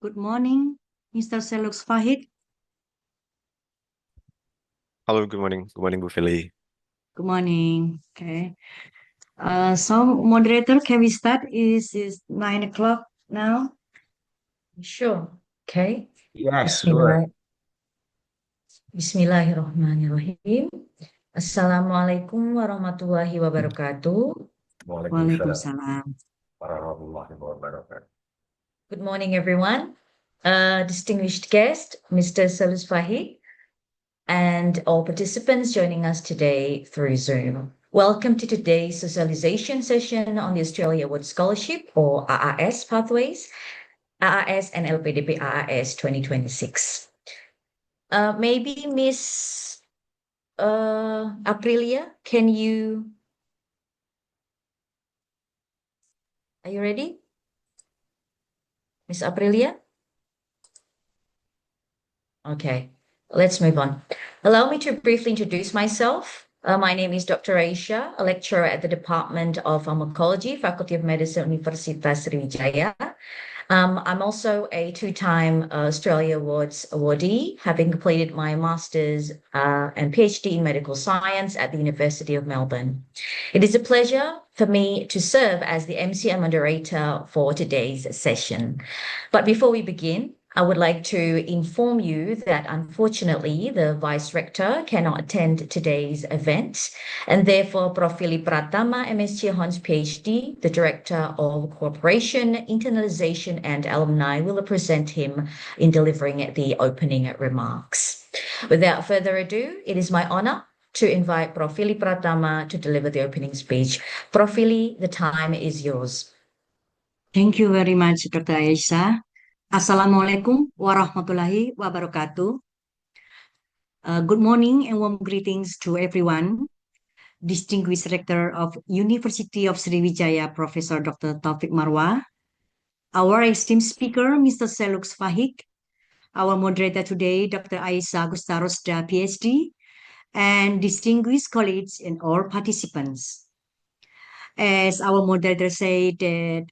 Good morning, Mr. Selux Fahid. Halo, good morning. Good morning, Bu Feli. Good morning. Okay. So moderator, can we start? Is 9 o'clock now? Sure. Okay. Yes, sure. Bismillahirrahmanirrahim. Assalamualaikum warahmatullahi wabarakatuh. Waalaikumsalam Waalaikumsalam. warahmatullahi wabarakatuh. Good morning, everyone. Distinguished guest, Mr. Selux Fahid, and all participants joining us today through Zoom. Welcome to today's socialization session on the Australia Award Scholarship, or AAS Pathways, AAS and LPDP AAS 2026. Maybe Miss Aprilia, are you ready? Miss Aprilia? Okay, let's move on. Allow me to briefly introduce myself. My name is Dr. Aisha, a lecturer at the Department of Pharmacology, Faculty of Medicine, Universitas Sriwijaya. I'm also a two-time Australia Awards awardee, having completed my master's and PhD in medical science at the University of Melbourne. It is a pleasure for me to serve as the MC and moderator for today's session. But before we begin, I would like to inform you that unfortunately the Vice Rector cannot attend today's event, and therefore Prof. Philip Pratama, MSc Hons PhD, the Director of Cooperation, Internationalization and Alumni, will represent him in delivering the opening remarks. Without further ado, it is my honor to invite Prof. Philip Pratama to deliver the opening speech. Prof. Philip, the time is yours. Thank you very much, Dr. Aisha. Assalamualaikum warahmatullahi wabarakatuh. Good morning and warm greetings to everyone. Distinguished Rector of University of Sriwijaya, Professor Dr. Taufik Marwah, our esteemed speaker, Mr. Selux Fahid, our moderator today, Dr. Aisha Agustarosda, PhD, and distinguished colleagues and all participants. As our moderator said, that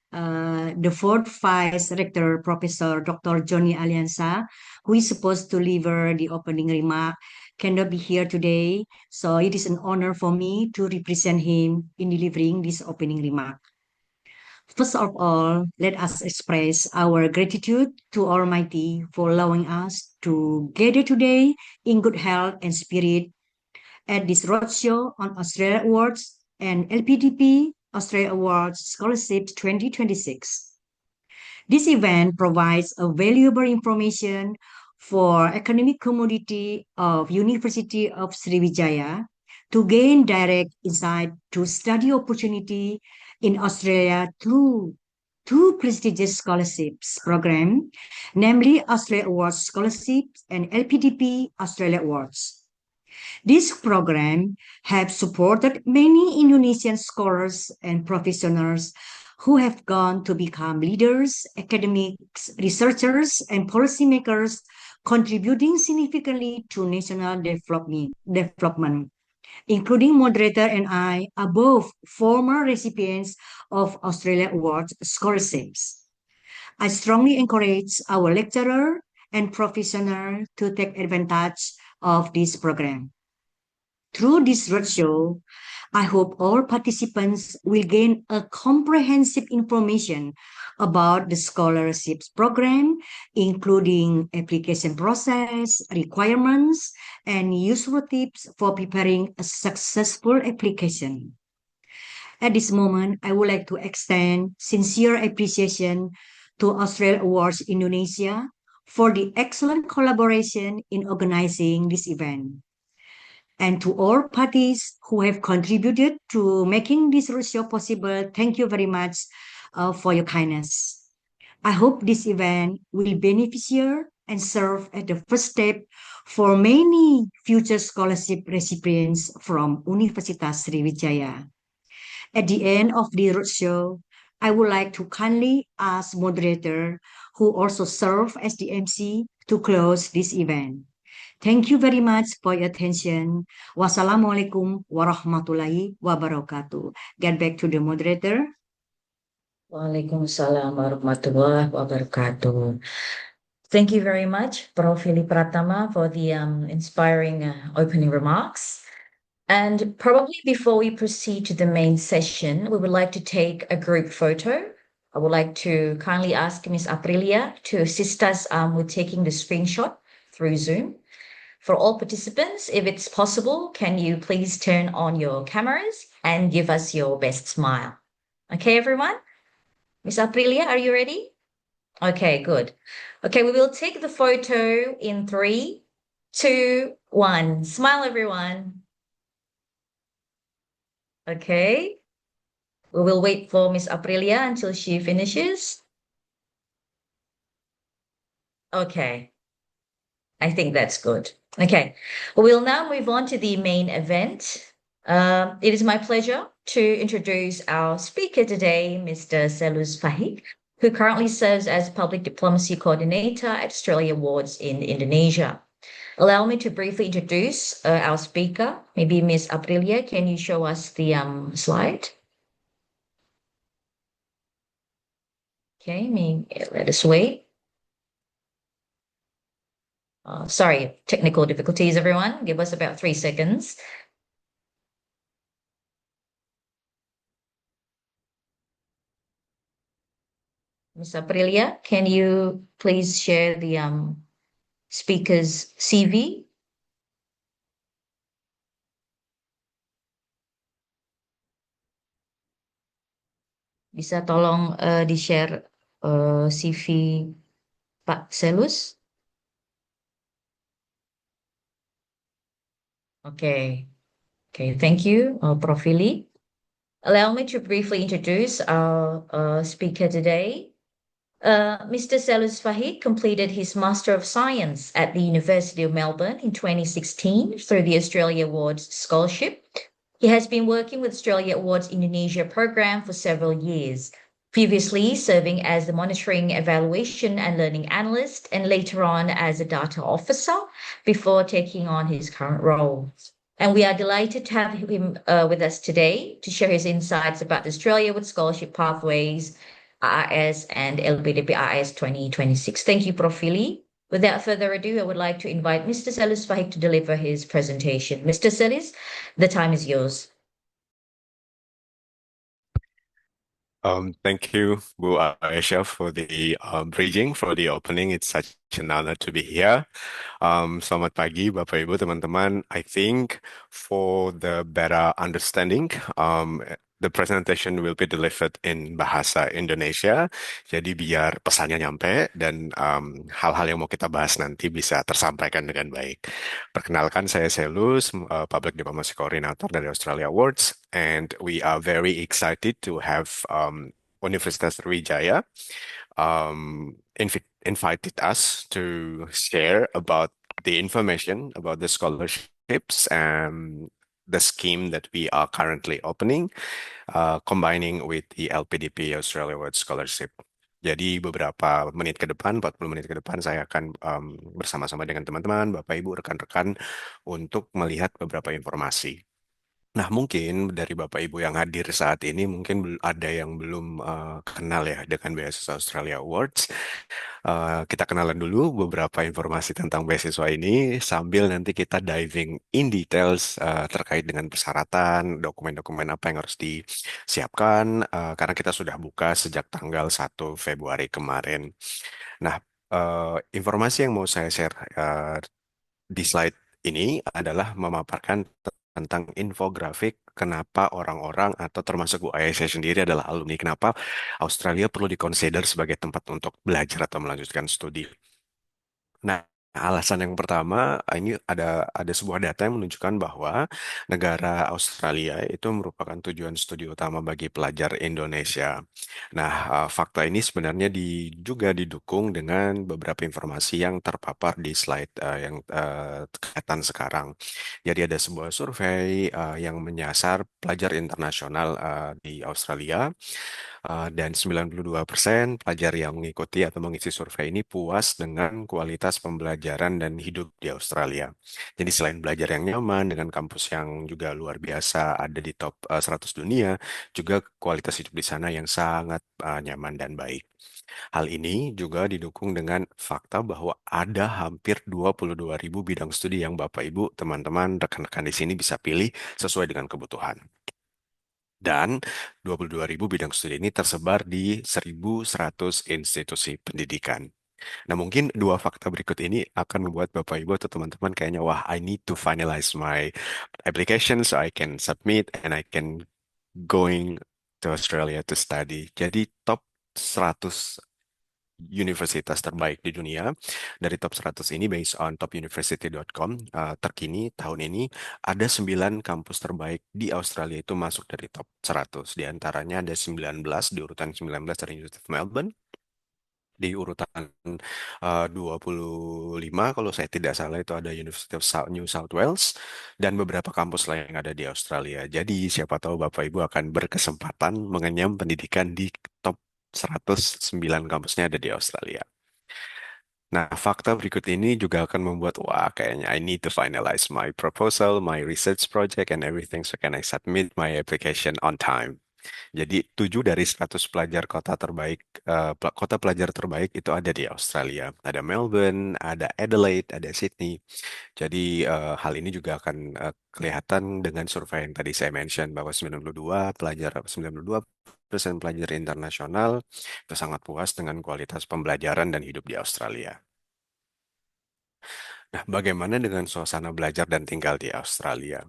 the fourth vice rector, Professor Dr. Johnny Alianza, who is supposed to deliver the opening remark, cannot be here today. So it is an honor for me to represent him in delivering this opening remark. First of all, let us express our gratitude to Almighty for allowing us to gather today in good health and spirit at this roadshow on Australia Awards and LPDP Australia Awards Scholarship 2026. This event provides a valuable information for academic community of University of Sriwijaya to gain direct insight to study opportunity in Australia through two prestigious scholarships program, namely Australia Awards Scholarships and LPDP Australia Awards. This program has supported many Indonesian scholars and professionals who have gone to become leaders, academics, researchers, and policymakers, contributing significantly to national development, including moderator and I, are both former recipients of Australia Awards scholarships. I strongly encourage our lecturer and professional to take advantage of this program. Through this roadshow, I hope all participants will gain a comprehensive information about the scholarships program, including application process, requirements, and useful tips for preparing a successful application. At this moment, I would like to extend sincere appreciation to Australia Awards Indonesia for the excellent collaboration in organizing this event. And to all parties who have contributed to making this roadshow possible, thank you very much for your kindness. I hope this event will beneficial and serve as the first step for many future scholarship recipients from Universitas Sriwijaya. At the end of the roadshow, I would like to kindly ask moderator, who also serve as the MC, to close this event. Thank you very much for your attention. Wassalamualaikum warahmatullahi wabarakatuh. Get back to the moderator. Waalaikumsalam warahmatullahi wabarakatuh. Thank you very much, Prof. Fili Pratama, for the inspiring opening remarks. And probably before we proceed to the main session, we would like to take a group photo. I would like to kindly ask Ms. Aprilia to assist us with taking the screenshot through Zoom. For all participants, if it's possible, can you please turn on your cameras and give us your best smile? Okay, everyone? Ms. Aprilia, are you ready? Okay, good. Okay, we will take the photo in 3, 2, 1. Smile, everyone. Okay. We will wait for Miss Aprilia until she finishes. Okay, I think that's good. Okay, we'll now move on to the main event. It is my pleasure to introduce our speaker today, Mr. Selus Fahik, who currently serves as Public Diplomacy Coordinator at Australia Awards in Indonesia. Allow me to briefly introduce our speaker. Maybe Miss Aprilia, can you show us the slide? Okay, let us wait. Sorry, technical difficulties, everyone. Give us about 3 seconds. Miss Aprilia, can you please share the speaker's CV? Bisa tolong di-share CV Pak Selus? Okay, okay, thank you, Prof. Fili. Allow me to briefly introduce our speaker today. Mr. Selus Fahid completed his Master of Science at the University of Melbourne in 2016 through the Australia Awards Scholarship. He has been working with Australia Awards Indonesia program for several years, previously serving as the Monitoring, Evaluation and Learning Analyst, and later on as a Data Officer before taking on his current role. And we are delighted to have him with us today to share his insights about the Australia Awards Scholarship Pathways, RRS, and LPDP RRS 2026. Thank you, Prof. Fili. Without further ado, I would like to invite Mr. Selus Fahik to deliver his presentation. Mr. Selus, the time is yours. Thank you, Bu Aisha, for the bridging, for the opening. It's such an honor to be here. Selamat pagi, Bapak Ibu, teman-teman. I think for the better understanding, the presentation will be delivered in bahasa Indonesia. Jadi biar pesannya nyampe dan hal-hal yang mau kita bahas nanti bisa tersampaikan dengan baik. Perkenalkan, saya Selus, Public Diplomacy Coordinator dari Australia Awards, and we are very excited to have Universitas Sriwijaya invited us to share about the information about the scholarships and the scheme that we are currently opening, combining with the LPDP Australia Awards Scholarship. Jadi beberapa menit ke depan, 40 menit ke depan, saya akan bersama-sama dengan teman-teman, Bapak Ibu, rekan-rekan untuk melihat beberapa informasi. Nah, mungkin dari Bapak Ibu yang hadir saat ini, mungkin ada yang belum kenal ya dengan beasiswa Australia Awards. Kita kenalan dulu beberapa informasi tentang beasiswa ini sambil nanti kita diving in details terkait dengan persyaratan, dokumen-dokumen apa yang harus disiapkan, karena kita sudah buka sejak tanggal 1 Februari kemarin. Nah, informasi yang mau saya share di slide ini adalah memaparkan tentang infografik kenapa orang-orang atau termasuk Bu Aisyah sendiri adalah alumni, kenapa Australia perlu dikonsider sebagai tempat untuk belajar atau melanjutkan studi. Nah, alasan yang pertama, ini ada sebuah data yang menunjukkan bahwa negara Australia itu merupakan tujuan studi utama bagi pelajar Indonesia. Nah, fakta ini sebenarnya juga didukung dengan beberapa informasi yang terpapar di slide yang kelihatan sekarang. Jadi ada sebuah survei yang menyasar pelajar internasional di Australia. Dan 92% pelajar yang mengikuti atau mengisi survei ini puas dengan kualitas pembelajaran dan hidup di Australia. Jadi selain belajar yang nyaman dengan kampus yang juga luar biasa ada di top 100 dunia, juga kualitas hidup di sana yang sangat nyaman dan baik. Hal ini juga didukung dengan fakta bahwa ada hampir 22.000 bidang studi yang Bapak Ibu, teman-teman, rekan-rekan di sini bisa pilih sesuai dengan kebutuhan. Dan 22.000 bidang studi ini tersebar di 1.100 institusi pendidikan. Nah, mungkin dua fakta berikut ini akan membuat Bapak Ibu atau teman-teman kayaknya, wah, I need to finalize my application so I can submit and I can going to Australia to study. Jadi top 100 universitas terbaik di dunia. Dari top 100 ini based on topuniversity.com, terkini tahun ini ada 9 kampus terbaik di Australia itu masuk dari top 100. Di antaranya ada 19, di urutan 19 dari University of Melbourne, di urutan 25 kalau saya tidak salah itu ada University of New South Wales dan beberapa kampus lain yang ada di Australia. Jadi siapa tahu Bapak Ibu akan berkesempatan mengenyam pendidikan di top 109 kampusnya ada di Australia. Nah, fakta berikut ini juga akan membuat, wah, kayaknya I need to finalize my proposal, my research project, and everything, so can I submit my application on time. Jadi 7 dari 100 pelajar kota terbaik, kota pelajar terbaik itu ada di Australia. Ada Melbourne, ada Adelaide, ada Sydney. Jadi hal ini juga akan kelihatan dengan survei yang tadi saya mention bahwa 92% pelajar internasional itu sangat puas dengan kualitas pembelajaran dan hidup di Australia. Nah, bagaimana dengan suasana belajar dan tinggal di Australia?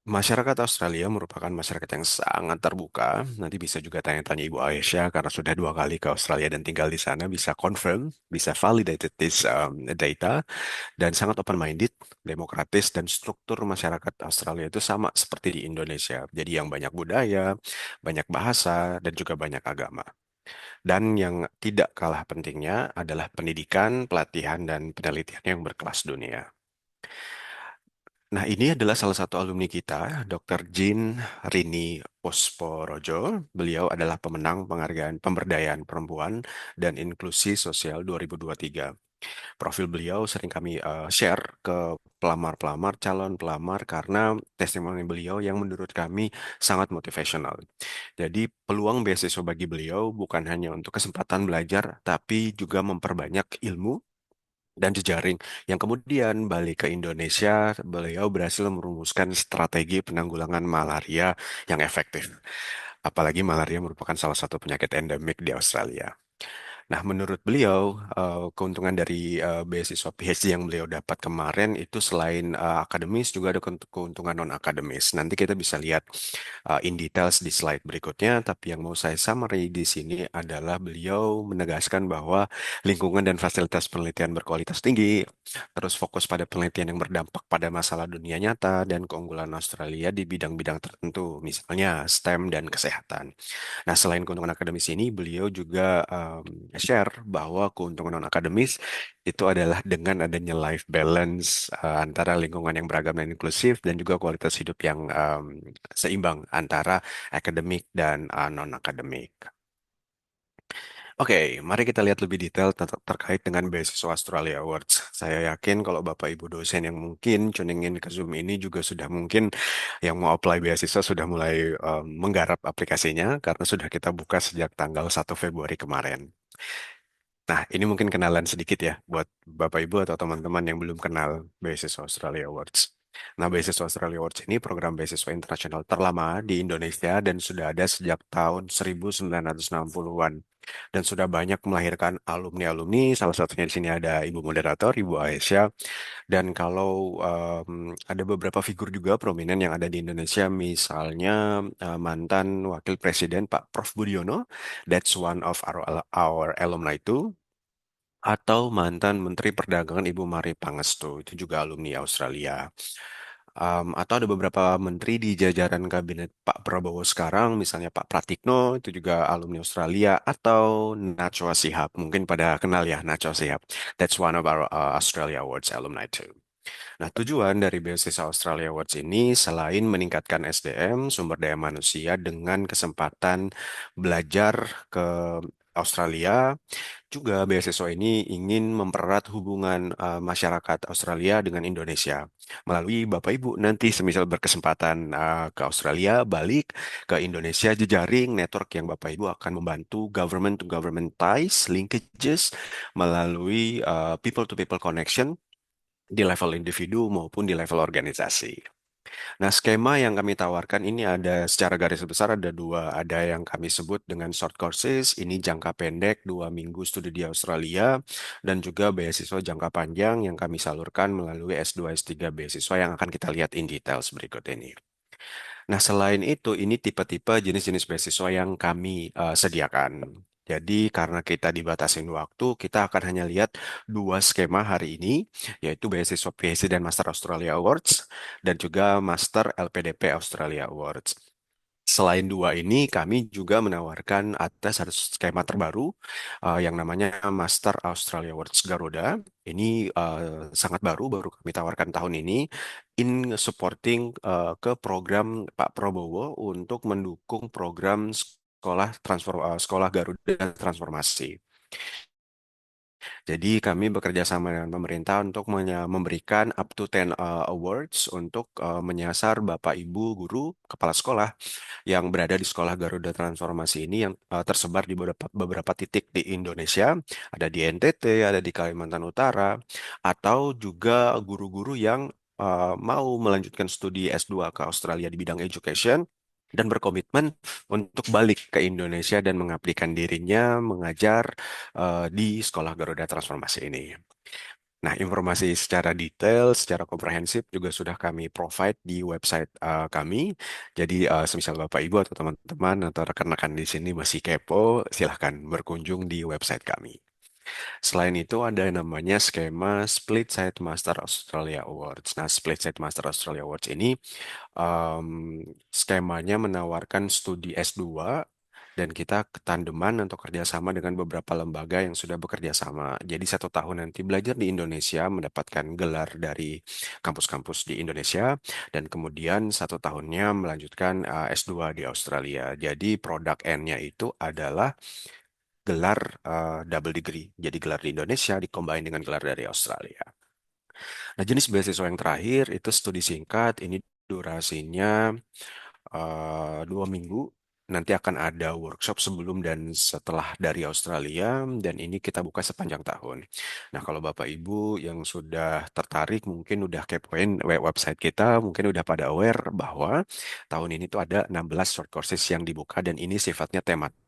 Masyarakat Australia merupakan masyarakat yang sangat terbuka. Nanti bisa juga tanya-tanya Ibu Aisyah karena sudah 2 kali ke Australia dan tinggal di sana, bisa confirm, bisa validate this data, dan sangat open-minded, demokratis, dan struktur masyarakat Australia itu sama seperti di Indonesia. Jadi yang banyak budaya, banyak bahasa, dan juga banyak agama. Dan yang tidak kalah pentingnya adalah pendidikan, pelatihan, dan penelitian yang berkelas dunia. Nah, ini adalah salah satu alumni kita, Dr. Jean Rini Posporojo. Beliau adalah pemenang penghargaan pemberdayaan perempuan dan inklusi sosial 2023. Profil beliau sering kami share ke pelamar-pelamar, calon pelamar karena testimoni beliau yang menurut kami sangat motivational. Jadi peluang beasiswa bagi beliau bukan hanya untuk kesempatan belajar, tapi juga memperbanyak ilmu dan jejaring yang kemudian balik ke Indonesia, beliau berhasil merumuskan strategi penanggulangan malaria yang efektif. Apalagi malaria merupakan salah satu penyakit endemik di Australia. Nah, menurut beliau, keuntungan dari beasiswa PhD yang beliau dapat kemarin itu selain akademis juga ada keuntungan non-akademis. Nanti kita bisa lihat in details di slide berikutnya, tapi yang mau saya summary di sini adalah beliau menegaskan bahwa lingkungan dan fasilitas penelitian berkualitas tinggi, terus fokus pada penelitian yang berdampak pada masalah dunia nyata dan keunggulan Australia di bidang-bidang tertentu, misalnya STEM dan kesehatan. Nah, selain keuntungan akademis ini, beliau juga share bahwa keuntungan non-akademis itu adalah dengan adanya life balance antara lingkungan yang beragam dan inklusif dan juga kualitas hidup yang seimbang antara akademik dan non-akademik. Oke, mari kita lihat lebih detail terkait dengan beasiswa Australia Awards. Saya yakin kalau Bapak Ibu dosen yang mungkin tuning in ke Zoom ini juga sudah mungkin yang mau apply beasiswa sudah mulai menggarap aplikasinya karena sudah kita buka sejak tanggal 1 Februari kemarin. Nah, ini mungkin kenalan sedikit ya buat Bapak Ibu atau teman-teman yang belum kenal beasiswa Australia Awards. Nah, beasiswa Australia Awards ini program beasiswa internasional terlama di Indonesia dan sudah ada sejak tahun 1960-an dan sudah banyak melahirkan alumni-alumni. Salah satunya di sini ada Ibu Moderator, Ibu Aisyah. Dan kalau ada beberapa figur juga prominent yang ada di Indonesia, misalnya mantan Wakil Presiden Pak Prof. Budiono, that's one of our alumni too. Atau mantan Menteri Perdagangan Ibu Mari Pangestu, itu juga alumni Australia. Atau ada beberapa menteri di jajaran kabinet Pak Prabowo sekarang, misalnya Pak Pratikno, itu juga alumni Australia, atau Najwa Shihab, mungkin pada kenal ya Najwa Shihab. That's one of our Australia Awards alumni too. Nah, tujuan dari beasiswa Australia Awards ini selain meningkatkan SDM, sumber daya manusia dengan kesempatan belajar ke Australia, juga beasiswa ini ingin mempererat hubungan masyarakat Australia dengan Indonesia. Melalui Bapak Ibu nanti semisal berkesempatan ke Australia, balik ke Indonesia, jejaring network yang Bapak Ibu akan membantu government to government ties, linkages melalui people to people connection di level individu maupun di level organisasi. Nah, skema yang kami tawarkan ini ada secara garis besar ada dua. Ada yang kami sebut dengan short courses, ini jangka pendek 2 minggu studi di Australia, dan juga beasiswa jangka panjang yang kami salurkan melalui S2, S3 beasiswa yang akan kita lihat in details berikut ini. Nah, selain itu, ini tipe-tipe jenis-jenis beasiswa yang kami sediakan. Jadi, karena kita dibatasin waktu, kita akan hanya lihat dua skema hari ini, yaitu beasiswa PhD dan Master Australia Awards, dan juga Master LPDP Australia Awards. Selain dua ini, kami juga menawarkan ada satu skema terbaru yang namanya Master Australia Awards Garuda. Ini sangat baru, baru kami tawarkan tahun ini in supporting ke program Pak Prabowo untuk mendukung program sekolah Garuda Transformasi. Jadi kami bekerja sama dengan pemerintah untuk memberikan up to 10 awards untuk menyasar Bapak Ibu guru kepala sekolah yang berada di sekolah Garuda Transformasi ini yang tersebar di beberapa titik di Indonesia, ada di NTT, ada di Kalimantan Utara, atau juga guru-guru yang mau melanjutkan studi S2 ke Australia di bidang education dan berkomitmen untuk balik ke Indonesia dan mengabdikan dirinya mengajar di Sekolah Garuda Transformasi ini. Nah, informasi secara detail, secara komprehensif juga sudah kami provide di website kami. Jadi, semisal Bapak Ibu atau teman-teman atau rekan-rekan di sini masih kepo, silahkan berkunjung di website kami. Selain itu ada yang namanya skema Split Side Master Australia Awards. Nah, Split Side Master Australia Awards ini skemanya menawarkan studi S2 dan kita ketandeman untuk kerjasama dengan beberapa lembaga yang sudah bekerja sama. Jadi 1 tahun nanti belajar di Indonesia, mendapatkan gelar dari kampus-kampus di Indonesia, dan kemudian 1 tahunnya melanjutkan S2 di Australia. Jadi produk N-nya itu adalah gelar double degree. Jadi gelar di Indonesia dikombin dengan gelar dari Australia. Nah, jenis beasiswa yang terakhir itu studi singkat. Ini durasinya 2 minggu. Nanti akan ada workshop sebelum dan setelah dari Australia, dan ini kita buka sepanjang tahun. Nah, kalau Bapak Ibu yang sudah tertarik, mungkin udah kepoin website kita, mungkin udah pada aware bahwa tahun ini tuh ada 16 short courses yang dibuka, dan ini sifatnya tematik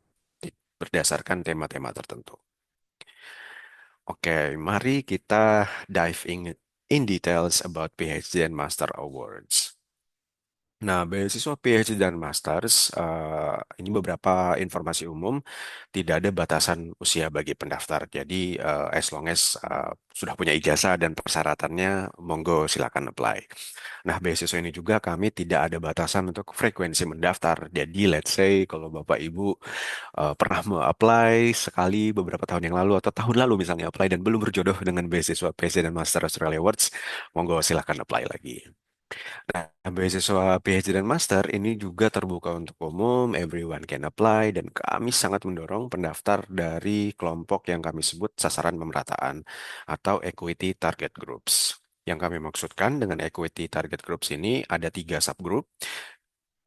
berdasarkan tema-tema tertentu. Oke, mari kita dive in details about PhD and Master Awards. Nah, beasiswa PhD dan Masters, ini beberapa informasi umum, tidak ada batasan usia bagi pendaftar. Jadi, as long as sudah punya ijazah dan persyaratannya, monggo silakan apply. Nah, beasiswa ini juga kami tidak ada batasan untuk frekuensi mendaftar. Jadi, let's say kalau Bapak Ibu pernah apply sekali beberapa tahun yang lalu atau tahun lalu misalnya apply dan belum berjodoh dengan beasiswa PhD dan Master Australia Awards, monggo silakan apply lagi. Nah, beasiswa PhD dan Master ini juga terbuka untuk umum, everyone can apply, dan kami sangat mendorong pendaftar dari kelompok yang kami sebut sasaran pemerataan atau equity target groups. Yang kami maksudkan dengan equity target groups ini ada 3 subgroup.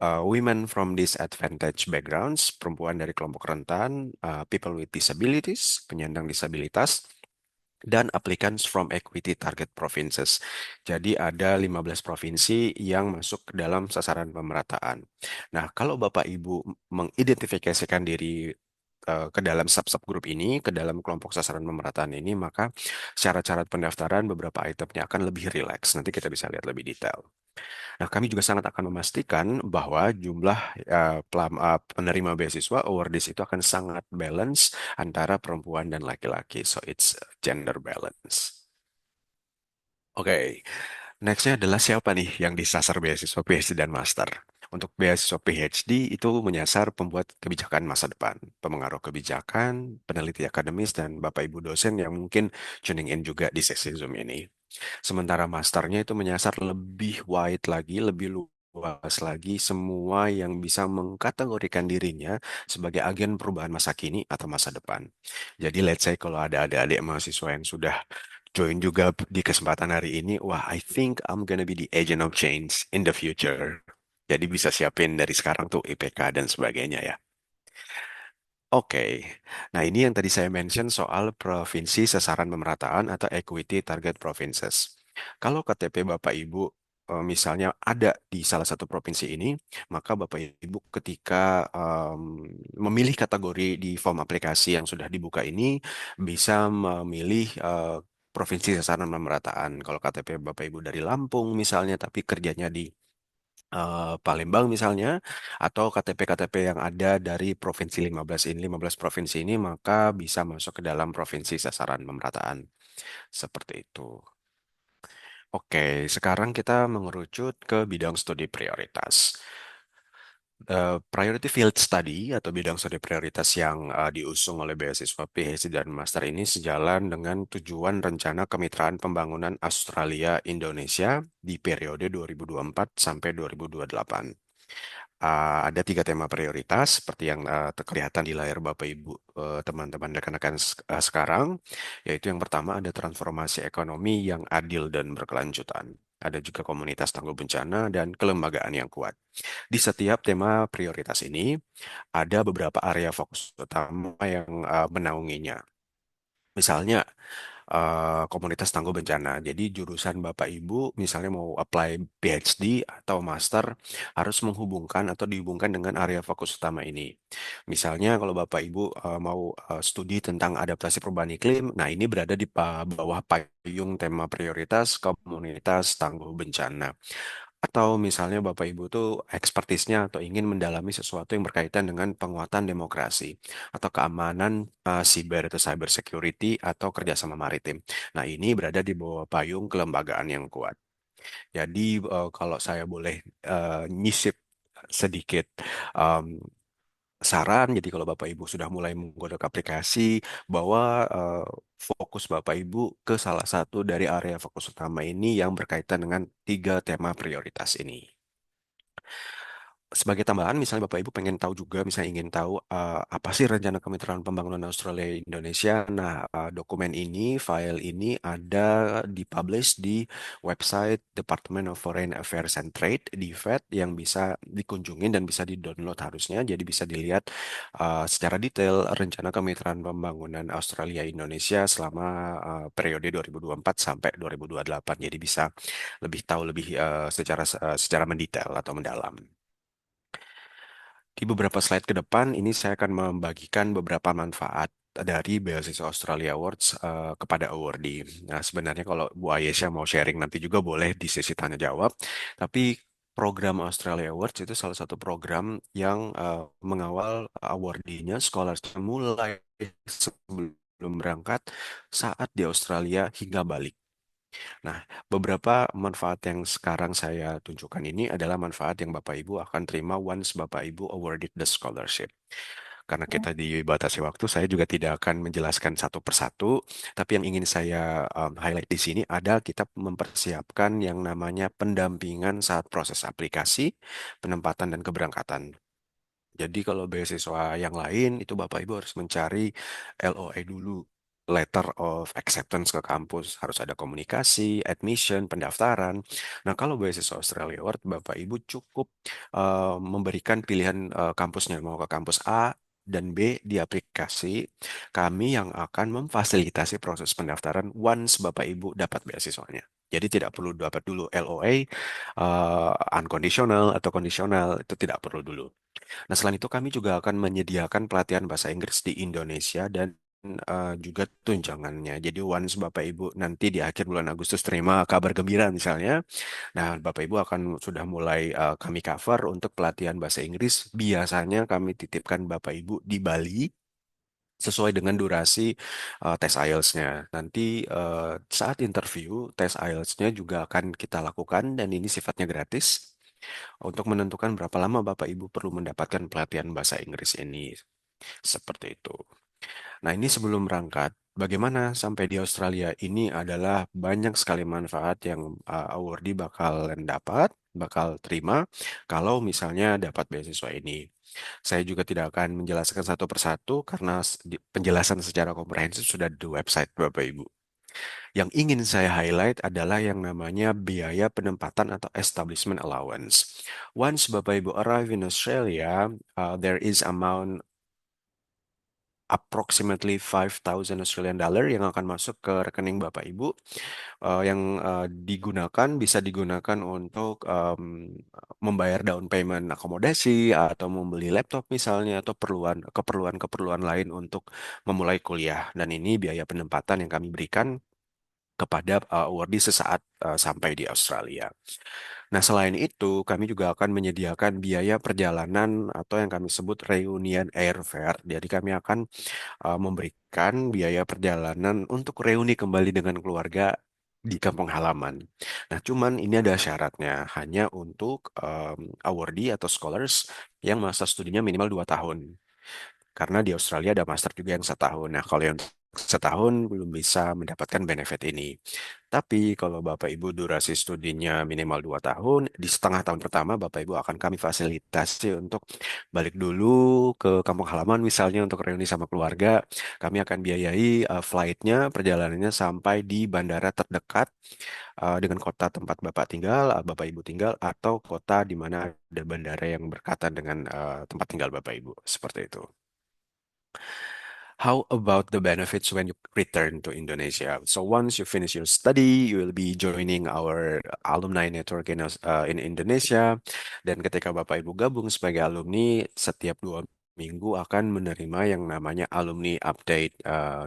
Women from disadvantaged backgrounds, perempuan dari kelompok rentan, people with disabilities, penyandang disabilitas, dan applicants from equity target provinces. Jadi ada 15 provinsi yang masuk ke dalam sasaran pemerataan. Nah, kalau Bapak Ibu mengidentifikasikan diri ke dalam sub-subgroup ini, ke dalam kelompok sasaran pemerataan ini, maka syarat-syarat pendaftaran beberapa itemnya akan lebih rileks. Nanti kita bisa lihat lebih detail. Nah, kami juga sangat akan memastikan bahwa jumlah penerima beasiswa awardees itu akan sangat balance antara perempuan dan laki-laki. So it's gender balance. Oke, nextnya adalah siapa nih yang disasar beasiswa PhD dan Master. Untuk beasiswa PhD itu menyasar pembuat kebijakan masa depan, pemengaruh kebijakan, peneliti akademis, dan Bapak Ibu dosen yang mungkin tuning in juga di sesi Zoom ini. Sementara masternya itu menyasar lebih wide lagi, lebih luas lagi, semua yang bisa mengkategorikan dirinya sebagai agen perubahan masa kini atau masa depan. Jadi let's say kalau ada adik-adik mahasiswa yang sudah join juga di kesempatan hari ini, wah I think I'm gonna be the agent of change in the future. Jadi bisa siapin dari sekarang tuh IPK dan sebagainya ya. Oke, nah ini yang tadi saya mention soal provinsi sasaran pemerataan atau equity target provinces. Kalau KTP Bapak Ibu misalnya ada di salah satu provinsi ini, maka Bapak Ibu ketika memilih kategori di form aplikasi yang sudah dibuka ini bisa memilih provinsi sasaran pemerataan. Kalau KTP Bapak Ibu dari Lampung misalnya, tapi kerjanya di Palembang misalnya, atau KTP-KTP yang ada dari provinsi 15 ini, 15 provinsi ini, maka bisa masuk ke dalam provinsi sasaran pemerataan. Seperti itu. Oke, sekarang kita mengerucut ke bidang studi prioritas. Priority Field Study atau bidang studi prioritas yang diusung oleh beasiswa PhD dan Master ini sejalan dengan tujuan rencana kemitraan pembangunan Australia-Indonesia di periode 2024 sampai 2028. Ada tiga tema prioritas seperti yang kelihatan di layar Bapak Ibu, teman-teman rekan-rekan sekarang, yaitu yang pertama ada transformasi ekonomi yang adil dan berkelanjutan. Ada juga komunitas tangguh bencana dan kelembagaan yang kuat. Di setiap tema prioritas ini ada beberapa area fokus utama yang menaunginya. Misalnya komunitas tangguh bencana. Jadi jurusan Bapak Ibu misalnya mau apply PhD atau master harus menghubungkan atau dihubungkan dengan area fokus utama ini. Misalnya kalau Bapak Ibu mau studi tentang adaptasi perubahan iklim, nah ini berada di bawah payung tema prioritas komunitas tangguh bencana. Atau misalnya Bapak Ibu tuh ekspertisnya atau ingin mendalami sesuatu yang berkaitan dengan penguatan demokrasi atau keamanan siber atau cyber security atau kerjasama maritim. Nah, ini berada di bawah payung kelembagaan yang kuat. Jadi kalau saya boleh nyisip sedikit em, saran, jadi kalau Bapak Ibu sudah mulai menggodok aplikasi, bawa fokus Bapak Ibu ke salah satu dari area fokus utama ini yang berkaitan dengan tiga tema prioritas ini. Sebagai tambahan, misalnya Bapak Ibu pengen tahu juga, misalnya ingin tahu apa sih rencana kemitraan pembangunan Australia Indonesia. Nah, dokumen ini, file ini ada dipublish di website Department of Foreign Affairs and Trade di Fed yang bisa dikunjungin dan bisa di-download harusnya. Jadi bisa dilihat secara detail rencana kemitraan pembangunan Australia Indonesia selama periode 2024 sampai 2028. Jadi bisa lebih tahu lebih secara mendetail atau mendalam. Di beberapa slide ke depan, ini saya akan membagikan beberapa manfaat dari beasiswa Australia Awards kepada awardee. Nah, sebenarnya kalau Bu Ayesha mau sharing nanti juga boleh di sesi tanya jawab. Tapi program Australia Awards itu salah satu program yang mengawal awardee-nya, scholarship mulai sebelum berangkat, saat di Australia hingga balik. Nah, beberapa manfaat yang sekarang saya tunjukkan ini adalah manfaat yang Bapak Ibu akan terima once Bapak Ibu awarded the scholarship. Karena kita dibatasi waktu, saya juga tidak akan menjelaskan satu persatu, tapi yang ingin saya highlight di sini ada kita mempersiapkan yang namanya pendampingan saat proses aplikasi, penempatan dan keberangkatan. Jadi kalau beasiswa yang lain itu Bapak Ibu harus mencari LOA dulu, letter of acceptance ke kampus, harus ada komunikasi, admission, pendaftaran. Nah, kalau beasiswa Australia Award Bapak Ibu cukup memberikan pilihan kampusnya mau ke kampus A dan B di aplikasi, kami yang akan memfasilitasi proses pendaftaran once Bapak Ibu dapat beasiswanya. Jadi tidak perlu dapat dulu LOA, unconditional atau kondisional, itu tidak perlu dulu. Nah, selain itu kami juga akan menyediakan pelatihan bahasa Inggris di Indonesia dan juga tunjangannya. Jadi once Bapak Ibu nanti di akhir bulan Agustus terima kabar gembira misalnya, nah Bapak Ibu akan sudah mulai kami cover untuk pelatihan bahasa Inggris. Biasanya kami titipkan Bapak Ibu di Bali sesuai dengan durasi tes IELTS-nya. Nanti saat interview, tes IELTS-nya juga akan kita lakukan dan ini sifatnya gratis untuk menentukan berapa lama Bapak Ibu perlu mendapatkan pelatihan bahasa Inggris ini. Seperti itu. Nah, ini sebelum berangkat, bagaimana sampai di Australia ini adalah banyak sekali manfaat yang awardee bakalan dapat, bakal terima kalau misalnya dapat beasiswa ini. Saya juga tidak akan menjelaskan satu persatu karena penjelasan secara komprehensif sudah di website Bapak Ibu. Yang ingin saya highlight adalah yang namanya biaya penempatan atau establishment allowance. Once Bapak Ibu arrive in Australia, there is amount approximately 5,000 Australian dollar yang akan masuk ke rekening Bapak Ibu, yang digunakan bisa digunakan untuk membayar down payment akomodasi atau membeli laptop misalnya atau keperluan-keperluan lain untuk memulai kuliah. Dan ini biaya penempatan yang kami berikan kepada awardee sesaat sampai di Australia. Nah, selain itu, kami juga akan menyediakan biaya perjalanan atau yang kami sebut reunion airfare. Jadi kami akan memberikan biaya perjalanan untuk reuni kembali dengan keluarga di kampung halaman. Nah, cuman ini ada syaratnya, hanya untuk awardee atau scholars yang masa studinya minimal 2 tahun. Karena di Australia ada master juga yang setahun. Nah, kalau yang setahun belum bisa mendapatkan benefit ini. Tapi kalau Bapak Ibu durasi studinya minimal 2 tahun, di setengah tahun pertama Bapak Ibu akan kami fasilitasi untuk balik dulu ke kampung halaman misalnya untuk reuni sama keluarga. Kami akan biayai flightnya, perjalanannya sampai di bandara terdekat dengan kota tempat Bapak tinggal, Bapak Ibu tinggal, atau kota di mana ada bandara yang berkaitan dengan tempat tinggal Bapak Ibu. Seperti itu. How about the benefits when you return to Indonesia? So once you finish your study, you will be joining our alumni network in Indonesia. Dan ketika Bapak Ibu gabung sebagai alumni, setiap 2 minggu akan menerima yang namanya alumni update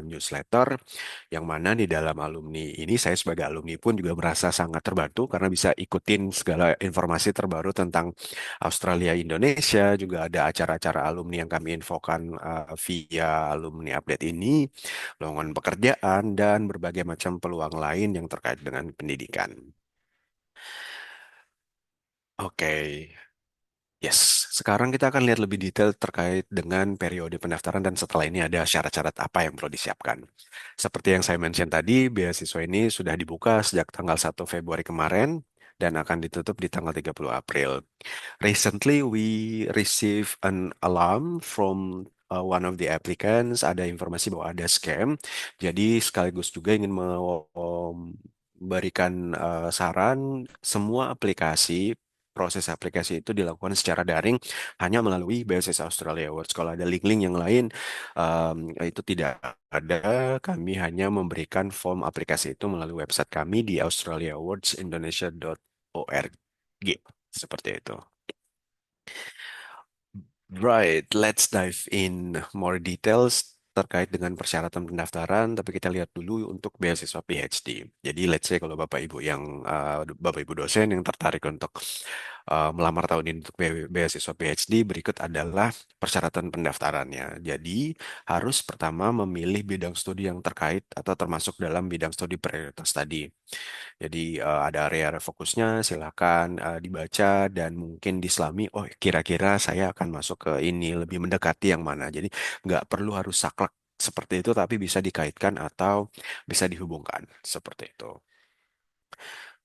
newsletter, yang mana di dalam alumni ini saya sebagai alumni pun juga merasa sangat terbantu karena bisa ikutin segala informasi terbaru tentang Australia Indonesia, juga ada acara-acara alumni yang kami infokan via alumni update ini, lowongan pekerjaan, dan berbagai macam peluang lain yang terkait dengan pendidikan. Oke, yes. Sekarang kita akan lihat lebih detail terkait dengan periode pendaftaran dan setelah ini ada syarat-syarat apa yang perlu disiapkan. Seperti yang saya mention tadi, beasiswa ini sudah dibuka sejak tanggal 1 Februari kemarin dan akan ditutup di tanggal 30 April. Recently, we received an alarm from one of the applicants. Ada informasi bahwa ada scam. Jadi sekaligus juga ingin memberikan saran semua aplikasi. Proses aplikasi itu dilakukan secara daring hanya melalui beasiswa Australia Awards. Kalau ada link-link yang lain, itu tidak ada. Kami hanya memberikan form aplikasi itu melalui website kami di australiaawardsindonesia.org. Seperti itu. Right, let's dive in more details terkait dengan persyaratan pendaftaran, tapi kita lihat dulu untuk beasiswa PhD. Jadi let's say kalau Bapak Ibu Bapak Ibu dosen yang tertarik untuk melamar tahun ini untuk beasiswa PhD, berikut adalah persyaratan pendaftarannya. Jadi harus pertama memilih bidang studi yang terkait atau termasuk dalam bidang studi prioritas tadi. Jadi ada area fokusnya, silakan dibaca dan mungkin diselami. Oh, kira-kira saya akan masuk ke ini lebih mendekati yang mana. Jadi nggak perlu harus saklek seperti itu, tapi bisa dikaitkan atau bisa dihubungkan seperti itu.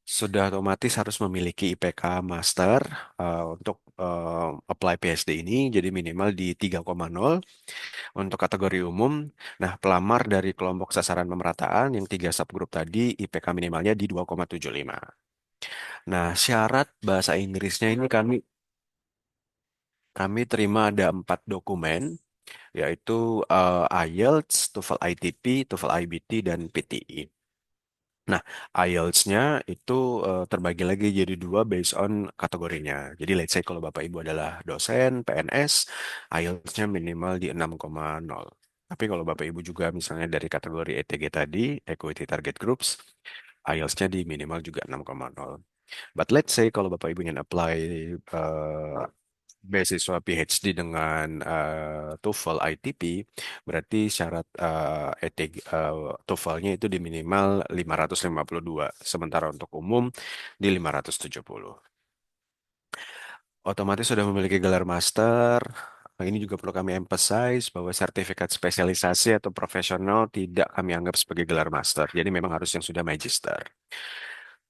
Sudah otomatis harus memiliki IPK Master untuk apply PhD ini, jadi minimal di 3,0 untuk kategori umum. Nah, pelamar dari kelompok sasaran pemerataan yang 3 subgrup tadi, IPK minimalnya di 2,75. Nah, syarat bahasa Inggrisnya ini kami terima ada 4 dokumen, yaitu IELTS, TOEFL ITP, TOEFL IBT, dan PTE. Nah, IELTS-nya itu terbagi lagi jadi 2 based on kategorinya. Jadi let's say kalau Bapak Ibu adalah dosen, PNS, IELTS-nya minimal di 6,0. Tapi kalau Bapak Ibu juga misalnya dari kategori ETG tadi, Equity Target Groups, IELTS-nya di minimal juga 6,0. But let's say kalau Bapak Ibu ingin apply eh, beasiswa PhD dengan TOEFL ITP, berarti syarat ETG, TOEFL-nya itu di minimal 552, sementara untuk umum di 570. Otomatis sudah memiliki gelar master Ini juga perlu kami emphasize bahwa sertifikat spesialisasi atau profesional tidak kami anggap sebagai gelar master. Jadi memang harus yang sudah magister.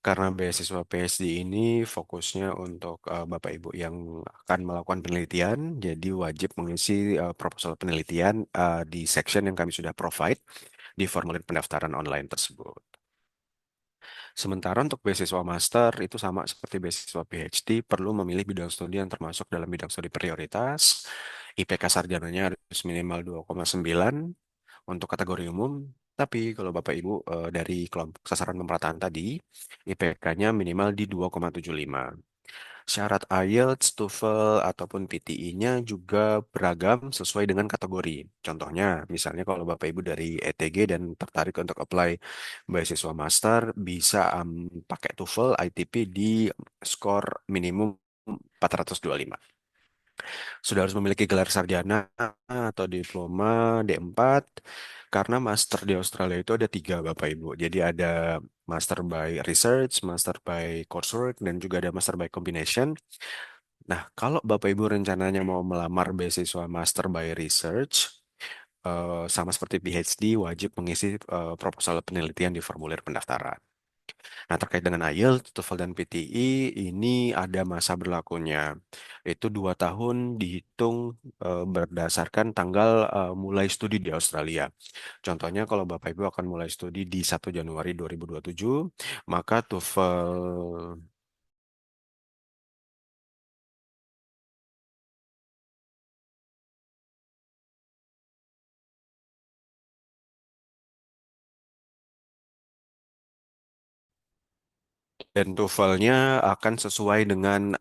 Karena beasiswa PhD ini fokusnya untuk Bapak Ibu yang akan melakukan penelitian, jadi wajib mengisi proposal penelitian di section yang kami sudah provide di formulir pendaftaran online tersebut. Sementara untuk beasiswa master itu sama seperti beasiswa PhD, perlu memilih bidang studi yang termasuk dalam bidang studi prioritas. IPK sarjananya harus minimal 2,9 untuk kategori umum. Tapi kalau Bapak Ibu dari kelompok sasaran pemerataan tadi, IPK-nya minimal di 2,75. Syarat IELTS, TOEFL, ataupun PTE-nya juga beragam sesuai dengan kategori. Contohnya, misalnya kalau Bapak Ibu dari ETG dan tertarik untuk apply beasiswa master, bisa pakai TOEFL ITP di skor minimum 425. Sudah harus memiliki gelar sarjana atau diploma D4, karena master di Australia itu ada tiga Bapak Ibu. Jadi ada Master by Research, Master by Coursework, dan juga ada Master by Combination. Nah, kalau Bapak Ibu rencananya mau melamar beasiswa Master by Research, sama seperti PhD, wajib mengisi proposal penelitian di formulir pendaftaran. Nah, terkait dengan IELTS, TOEFL, dan PTE, ini ada masa berlakunya. Itu 2 tahun dihitung berdasarkan tanggal mulai studi di Australia. Contohnya, kalau Bapak Ibu akan mulai studi di 1 Januari 2027, maka TOEFL dan TOEFL-nya akan sesuai dengan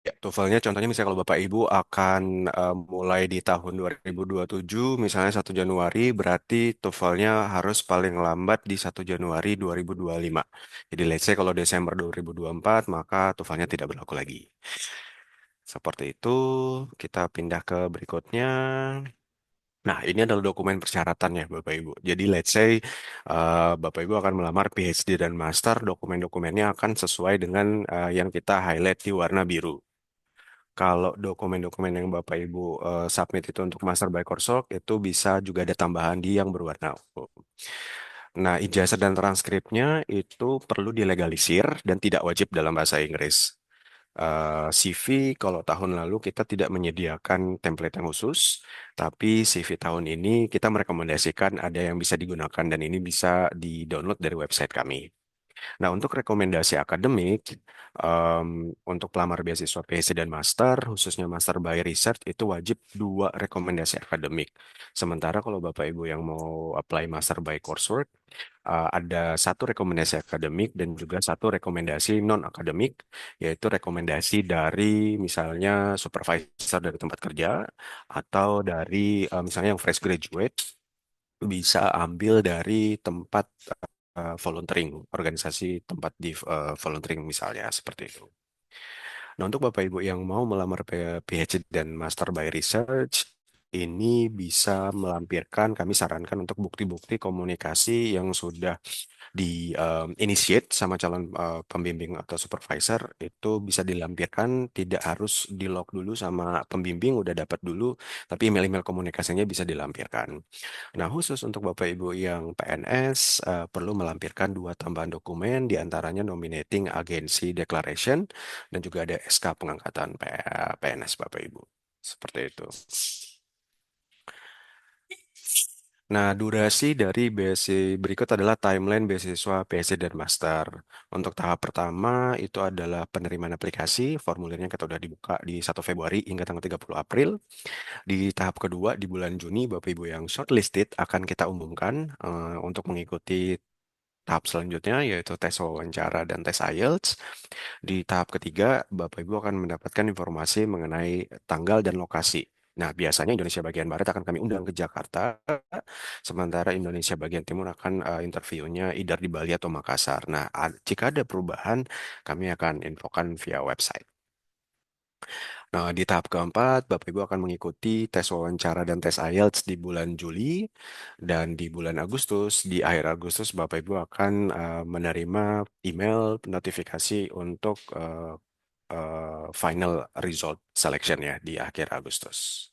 ya, TOEFL-nya contohnya misalnya kalau Bapak Ibu akan mulai di tahun 2027, misalnya 1 Januari, berarti TOEFL-nya harus paling lambat di 1 Januari 2025. Jadi let's say kalau Desember 2024, maka TOEFL-nya tidak berlaku lagi. Seperti itu, kita pindah ke berikutnya. Nah, ini adalah dokumen persyaratannya, Bapak Ibu. Jadi, let's say Bapak Ibu akan melamar PhD dan Master, dokumen-dokumennya akan sesuai dengan yang kita highlight di warna biru. Kalau dokumen-dokumen yang Bapak Ibu submit itu untuk Master by Coursework, itu bisa juga ada tambahan di yang berwarna ungu. Nah, ijazah dan transkripnya itu perlu dilegalisir dan tidak wajib dalam bahasa Inggris. CV kalau tahun lalu kita tidak menyediakan template yang khusus, tapi CV tahun ini kita merekomendasikan ada yang bisa digunakan dan ini bisa di-download dari website kami. Nah, untuk rekomendasi akademik, untuk pelamar beasiswa PhD dan Master, khususnya Master by Research, itu wajib 2 rekomendasi akademik. Sementara kalau Bapak Ibu yang mau apply Master by Coursework, ada 1 rekomendasi akademik dan juga 1 rekomendasi non-akademik, yaitu rekomendasi dari misalnya supervisor dari tempat kerja atau dari misalnya yang fresh graduate, bisa ambil dari tempat volunteering, organisasi tempat di volunteering misalnya seperti itu. Nah, untuk Bapak Ibu yang mau melamar PhD dan Master by Research, ini bisa melampirkan, kami sarankan untuk bukti-bukti komunikasi yang sudah di initiate sama calon pembimbing atau supervisor, itu bisa dilampirkan, tidak harus di log dulu sama pembimbing, udah dapat dulu, tapi email-email komunikasinya bisa dilampirkan. Nah, khusus untuk Bapak Ibu yang PNS, perlu melampirkan 2 tambahan dokumen, diantaranya nominating agency declaration, dan juga ada SK pengangkatan PNS Bapak Ibu. Seperti itu. Nah, durasi dari berikut adalah timeline beasiswa PhD dan Master. Untuk tahap pertama itu adalah penerimaan aplikasi, formulirnya kita udah dibuka di 1 Februari hingga tanggal 30 April. Di tahap kedua di bulan Juni, Bapak Ibu yang shortlisted akan kita umumkan untuk mengikuti tahap selanjutnya yaitu tes wawancara dan tes IELTS. Di tahap ketiga, Bapak Ibu akan mendapatkan informasi mengenai tanggal dan lokasi. Nah, biasanya Indonesia bagian Barat akan kami undang ke Jakarta, sementara Indonesia bagian Timur akan interviewnya either di Bali atau Makassar. Nah, jika ada perubahan, kami akan infokan via website. Nah, di tahap keempat, Bapak Ibu akan mengikuti tes wawancara dan tes IELTS di bulan Juli dan di bulan Agustus. Di akhir Agustus, Bapak Ibu akan menerima email notifikasi untuk final result selection ya di akhir Agustus.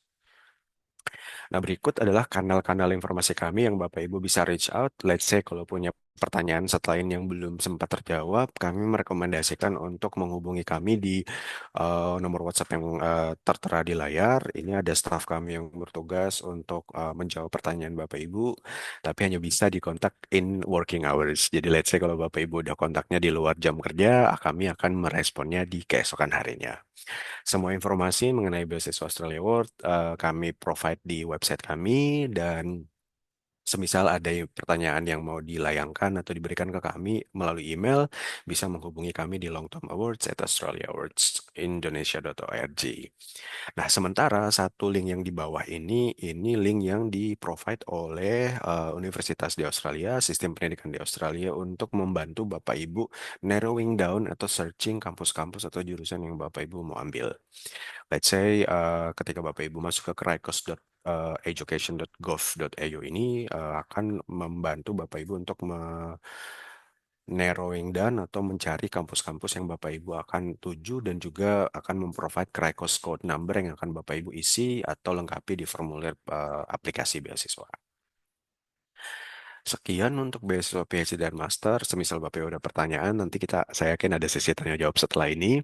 Nah, berikut adalah kanal-kanal informasi kami yang Bapak Ibu bisa reach out. Let's say kalau punya pertanyaan setelah ini yang belum sempat terjawab, kami merekomendasikan untuk menghubungi kami di nomor WhatsApp yang tertera di layar. Ini ada staf kami yang bertugas untuk menjawab pertanyaan Bapak Ibu, tapi hanya bisa dikontak in working hours. Jadi let's say kalau Bapak Ibu udah kontaknya di luar jam kerja, kami akan meresponnya di keesokan harinya. Semua informasi mengenai beasiswa Australia Award kami provide di website kami dan semisal ada pertanyaan yang mau dilayangkan atau diberikan ke kami melalui email, bisa menghubungi kami di longtermawards@australiaawards.indonesia.org. Nah, sementara satu link yang di bawah ini link yang di-provide oleh Universitas di Australia, sistem pendidikan di Australia untuk membantu Bapak Ibu narrowing down atau searching kampus-kampus atau jurusan yang Bapak Ibu mau ambil. Let's say ketika Bapak Ibu masuk ke krikos.education.gov.au ini akan membantu Bapak Ibu untuk narrowing down atau mencari kampus-kampus yang Bapak Ibu akan tuju dan juga akan memprovide Krikos code number yang akan Bapak Ibu isi atau lengkapi di formulir aplikasi beasiswa. Sekian untuk beasiswa PhD dan Master. Semisal Bapak Ibu ada pertanyaan, nanti saya yakin ada sesi tanya jawab setelah ini.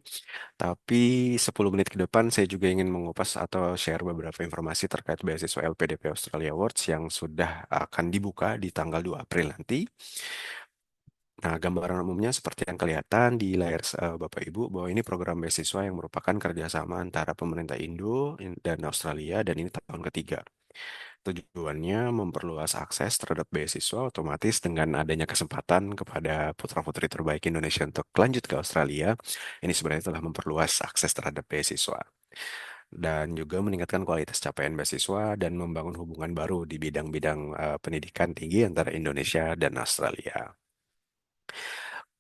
Tapi 10 menit ke depan saya juga ingin mengupas atau share beberapa informasi terkait beasiswa LPDP Australia Awards yang sudah akan dibuka di tanggal 2 April nanti. Nah, gambaran umumnya seperti yang kelihatan di layar Bapak Ibu bahwa ini program beasiswa yang merupakan kerjasama antara pemerintah Indo dan Australia dan ini tahun ketiga. Tujuannya memperluas akses terhadap beasiswa otomatis dengan adanya kesempatan kepada putra-putri terbaik Indonesia untuk lanjut ke Australia. Ini sebenarnya telah memperluas akses terhadap beasiswa dan juga meningkatkan kualitas capaian beasiswa dan membangun hubungan baru di bidang-bidang pendidikan tinggi antara Indonesia dan Australia.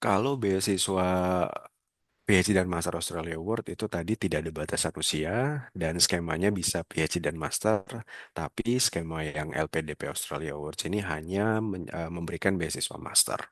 Kalau beasiswa PhD dan Master Australia Award itu tadi tidak ada batasan usia dan skemanya bisa PhD dan Master, tapi skema yang LPDP Australia Awards ini hanya memberikan beasiswa Master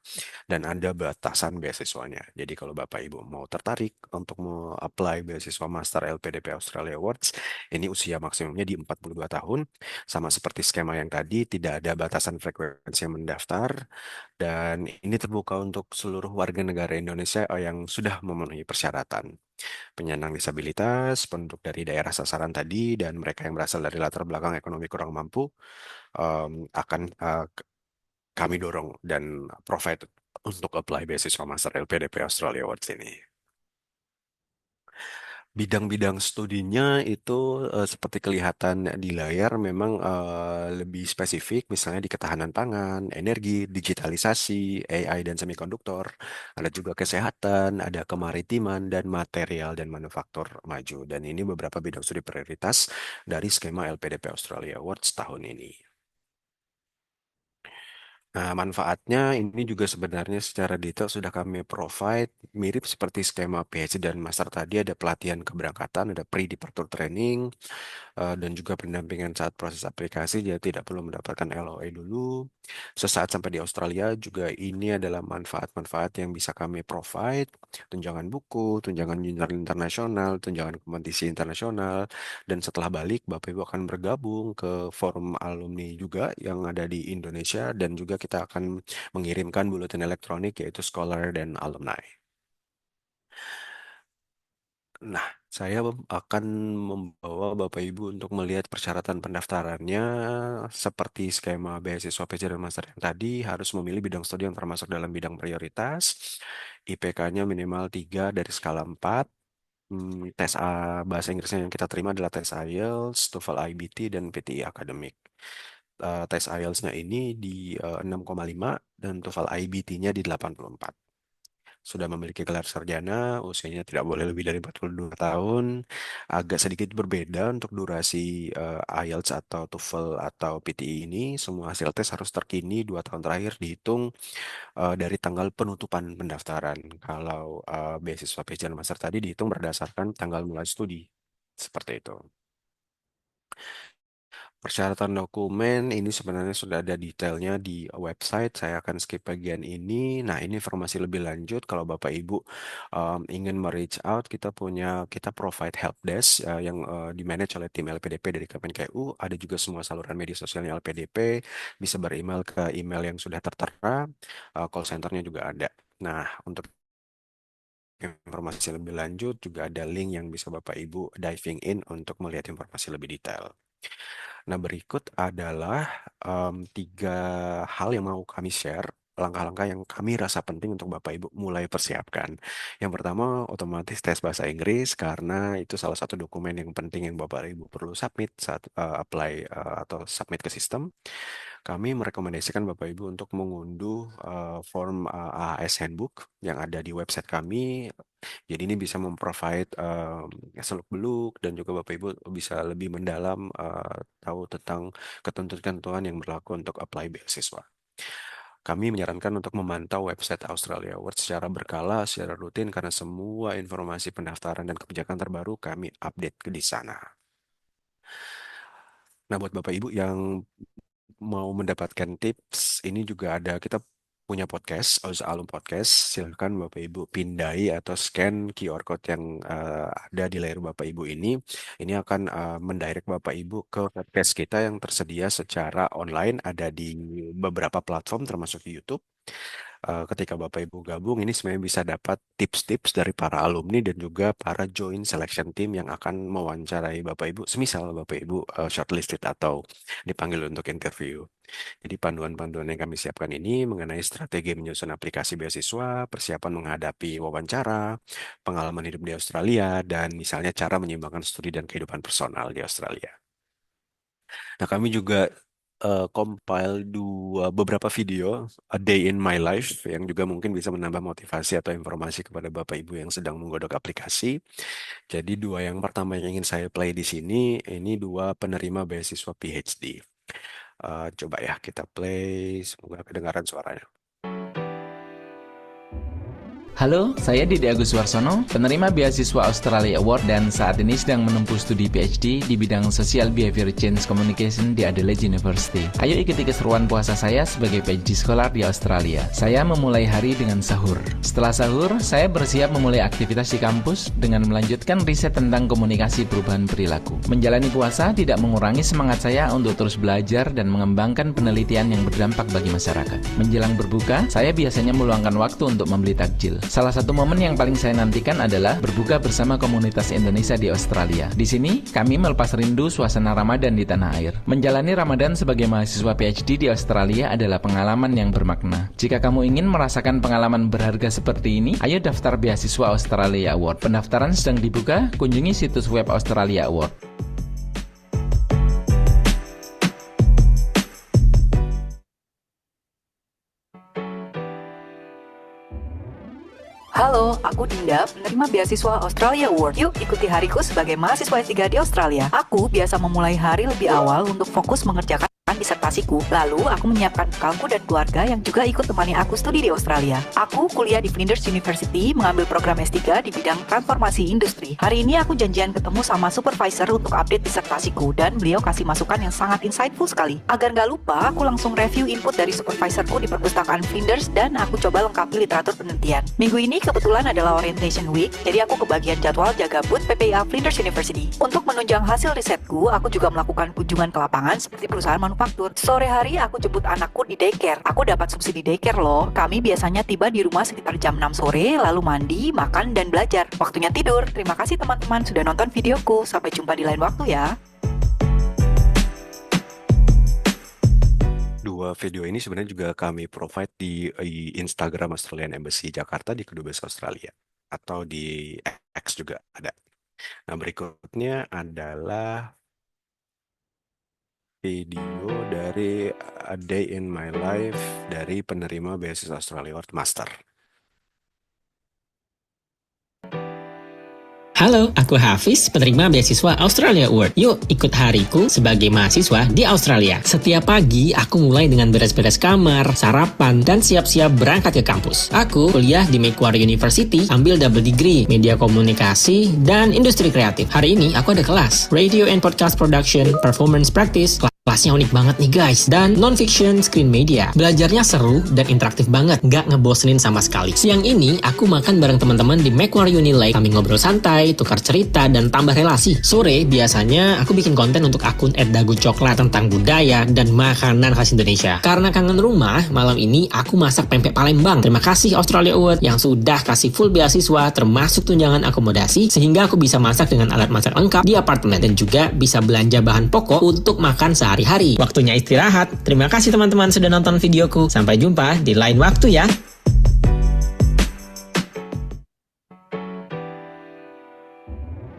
dan ada batasan beasiswanya. Jadi kalau Bapak Ibu mau tertarik untuk mau apply beasiswa Master LPDP Australia Awards, ini usia maksimumnya di 42 tahun, sama seperti skema yang tadi tidak ada batasan frekuensi yang mendaftar dan ini terbuka untuk seluruh warga negara Indonesia yang sudah memenuhi persyaratan. Penyandang disabilitas, penduduk dari daerah sasaran tadi, dan mereka yang berasal dari latar belakang ekonomi kurang mampu akan kami dorong dan provide untuk apply beasiswa Master LPDP Australia Awards ini. Bidang-bidang studinya itu seperti kelihatan di layar memang lebih spesifik, misalnya di ketahanan pangan, energi, digitalisasi, AI dan semikonduktor, ada juga kesehatan, ada kemaritiman dan material dan manufaktur maju. Dan ini beberapa bidang studi prioritas dari skema LPDP Australia Awards tahun ini. Nah, manfaatnya ini juga sebenarnya secara detail sudah kami provide mirip seperti skema PhD dan Master tadi ada pelatihan keberangkatan, ada pre-departure training, dan juga pendampingan saat proses aplikasi jadi tidak perlu mendapatkan LOA dulu. Sesaat sampai di Australia juga ini adalah manfaat-manfaat yang bisa kami provide, tunjangan buku, tunjangan junior internasional, tunjangan kompetisi internasional, dan setelah balik Bapak Ibu akan bergabung ke forum alumni juga yang ada di Indonesia dan juga kita akan mengirimkan buletin elektronik yaitu Scholar dan Alumni. Nah, Saya akan membawa Bapak Ibu untuk melihat persyaratan pendaftarannya seperti skema beasiswa PJ dan Master yang tadi harus memilih bidang studi yang termasuk dalam bidang prioritas, IPK-nya minimal 3 dari skala 4, tes bahasa Inggrisnya yang kita terima adalah tes IELTS, TOEFL IBT, dan PTE akademik. Tes IELTS-nya ini di 6,5 dan TOEFL IBT-nya di 84. Sudah memiliki gelar sarjana, usianya tidak boleh lebih dari 42 tahun. Agak sedikit berbeda untuk durasi IELTS atau TOEFL atau PTE ini. Semua hasil tes harus terkini 2 tahun terakhir dihitung dari tanggal penutupan pendaftaran. Kalau beasiswa PJ dan Master tadi dihitung berdasarkan tanggal mulai studi. Seperti itu. Persyaratan dokumen ini sebenarnya sudah ada detailnya di website. Saya akan skip bagian ini. Nah, ini informasi lebih lanjut. Kalau Bapak Ibu ingin reach out, kita provide help desk yang dimanage oleh tim LPDP dari Kemenkeu. Ada juga semua saluran media sosialnya LPDP. Bisa beremail ke email yang sudah tertera. Call centernya juga ada. Nah, untuk informasi lebih lanjut juga ada link yang bisa Bapak Ibu diving in untuk melihat informasi lebih detail. Nah, berikut adalah 3 hal yang mau kami share, langkah-langkah yang kami rasa penting untuk Bapak Ibu mulai persiapkan. Yang pertama, otomatis tes bahasa Inggris, karena itu salah satu dokumen yang penting yang Bapak Ibu perlu submit saat apply atau submit ke sistem. Kami merekomendasikan Bapak Ibu untuk mengunduh form AAS Handbook yang ada di website kami. Jadi ini bisa memprovide seluk-beluk dan juga Bapak Ibu bisa lebih mendalam tahu tentang ketentuan-ketentuan yang berlaku untuk apply beasiswa. Kami menyarankan untuk memantau website Australia Awards secara berkala, secara rutin karena semua informasi pendaftaran dan kebijakan terbaru kami update di sana. Nah, buat Bapak Ibu yang mau mendapatkan tips, ini juga ada, kita punya podcast, Oza Alum Podcast. Silahkan Bapak Ibu pindai atau scan QR code yang ada di layar Bapak Ibu ini. Ini akan mendirect Bapak Ibu ke podcast kita yang tersedia secara online, ada di beberapa platform termasuk di YouTube. Ketika Bapak Ibu gabung, ini sebenarnya bisa dapat tips-tips dari para alumni dan juga para joint selection team yang akan mewawancarai Bapak Ibu, semisal Bapak Ibu shortlisted atau dipanggil untuk interview. Jadi panduan-panduan yang kami siapkan ini mengenai strategi menyusun aplikasi beasiswa, persiapan menghadapi wawancara, pengalaman hidup di Australia, dan misalnya cara menyeimbangkan studi dan kehidupan personal di Australia. Nah, kami juga compile beberapa video A Day in My Life yang juga mungkin bisa menambah motivasi atau informasi kepada Bapak Ibu yang sedang menggodok aplikasi. Jadi 2 yang pertama yang ingin saya play di sini, ini 2 penerima beasiswa PhD. Coba ya kita play, semoga kedengaran suaranya. Halo, saya Didi Agus Warsono, penerima beasiswa Australia Award dan saat ini sedang menempuh studi PhD di bidang Social Behavior Change Communication di Adelaide University. Ayo ikuti keseruan puasa saya sebagai PhD Scholar di Australia. Saya memulai hari dengan sahur. Setelah sahur, saya bersiap memulai aktivitas di kampus dengan melanjutkan riset tentang komunikasi perubahan perilaku. Menjalani puasa tidak mengurangi semangat saya untuk terus belajar dan mengembangkan penelitian yang berdampak bagi masyarakat. Menjelang berbuka, saya biasanya meluangkan waktu untuk membeli takjil. Salah satu momen yang paling saya nantikan adalah berbuka bersama komunitas Indonesia di Australia. Di sini, kami melepas rindu suasana Ramadan di tanah air. Menjalani Ramadan sebagai mahasiswa PhD di Australia adalah pengalaman yang bermakna. Jika kamu ingin merasakan pengalaman berharga seperti ini, ayo daftar beasiswa Australia Award. Pendaftaran sedang dibuka, kunjungi situs web Australia Award. Halo, aku Dinda, penerima beasiswa Australia Award. Yuk ikuti hariku sebagai mahasiswa S3 di Australia. Aku biasa memulai hari lebih awal untuk fokus mengerjakan disertasiku. Lalu, aku menyiapkan bekalku dan keluarga yang juga ikut temani aku studi di Australia. Aku kuliah di Flinders University, mengambil program S3 di bidang transformasi industri. Hari ini aku janjian ketemu sama supervisor untuk update disertasiku, dan beliau kasih masukan yang sangat insightful sekali. Agar nggak lupa, aku langsung review input dari supervisorku di perpustakaan Flinders, dan aku coba lengkapi literatur penelitian. Minggu ini kebetulan adalah orientation week, jadi aku kebagian jadwal jaga booth PPIA Flinders University. Untuk menunjang hasil risetku, aku juga melakukan kunjungan ke lapangan seperti perusahaan manufaktur manufaktur. Sore hari aku jemput anakku di daycare. Aku dapat subsidi daycare loh. Kami biasanya tiba di rumah sekitar jam 6 sore, lalu mandi, makan, dan belajar. Waktunya tidur. Terima kasih teman-teman sudah nonton videoku. Sampai jumpa di lain waktu ya. Dua video ini sebenarnya juga kami provide di Instagram Australian Embassy Jakarta di Kedubes Australia atau di X juga ada. Nah, berikutnya adalah video dari A Day in My Life dari penerima beasiswa Australia Award Master. Halo, aku Hafiz, penerima beasiswa Australia Award. Yuk, ikut hariku sebagai mahasiswa di Australia. Setiap pagi, aku mulai dengan beres-beres kamar, sarapan, dan siap-siap berangkat ke kampus. Aku kuliah di Macquarie University, ambil double degree, media komunikasi, dan industri kreatif. Hari ini, aku ada kelas, Radio and Podcast Production, Performance Practice, kelasnya unik banget nih guys, dan non-fiction screen media. Belajarnya seru dan interaktif banget, nggak ngebosenin sama sekali. Siang ini, aku makan bareng teman-teman di Macquarie Uni Lake. Kami ngobrol santai, tukar cerita, dan tambah relasi. Sore, biasanya aku bikin konten untuk akun @dagucoklat tentang budaya dan makanan khas Indonesia. Karena kangen rumah, malam ini aku masak pempek Palembang. Terima kasih Australia Award yang sudah kasih full beasiswa, termasuk tunjangan akomodasi, sehingga aku bisa masak dengan alat masak lengkap di apartemen, dan juga bisa belanja bahan pokok untuk makan sehari-hari. Waktunya istirahat. Terima kasih teman-teman sudah nonton videoku. Sampai jumpa di lain waktu ya.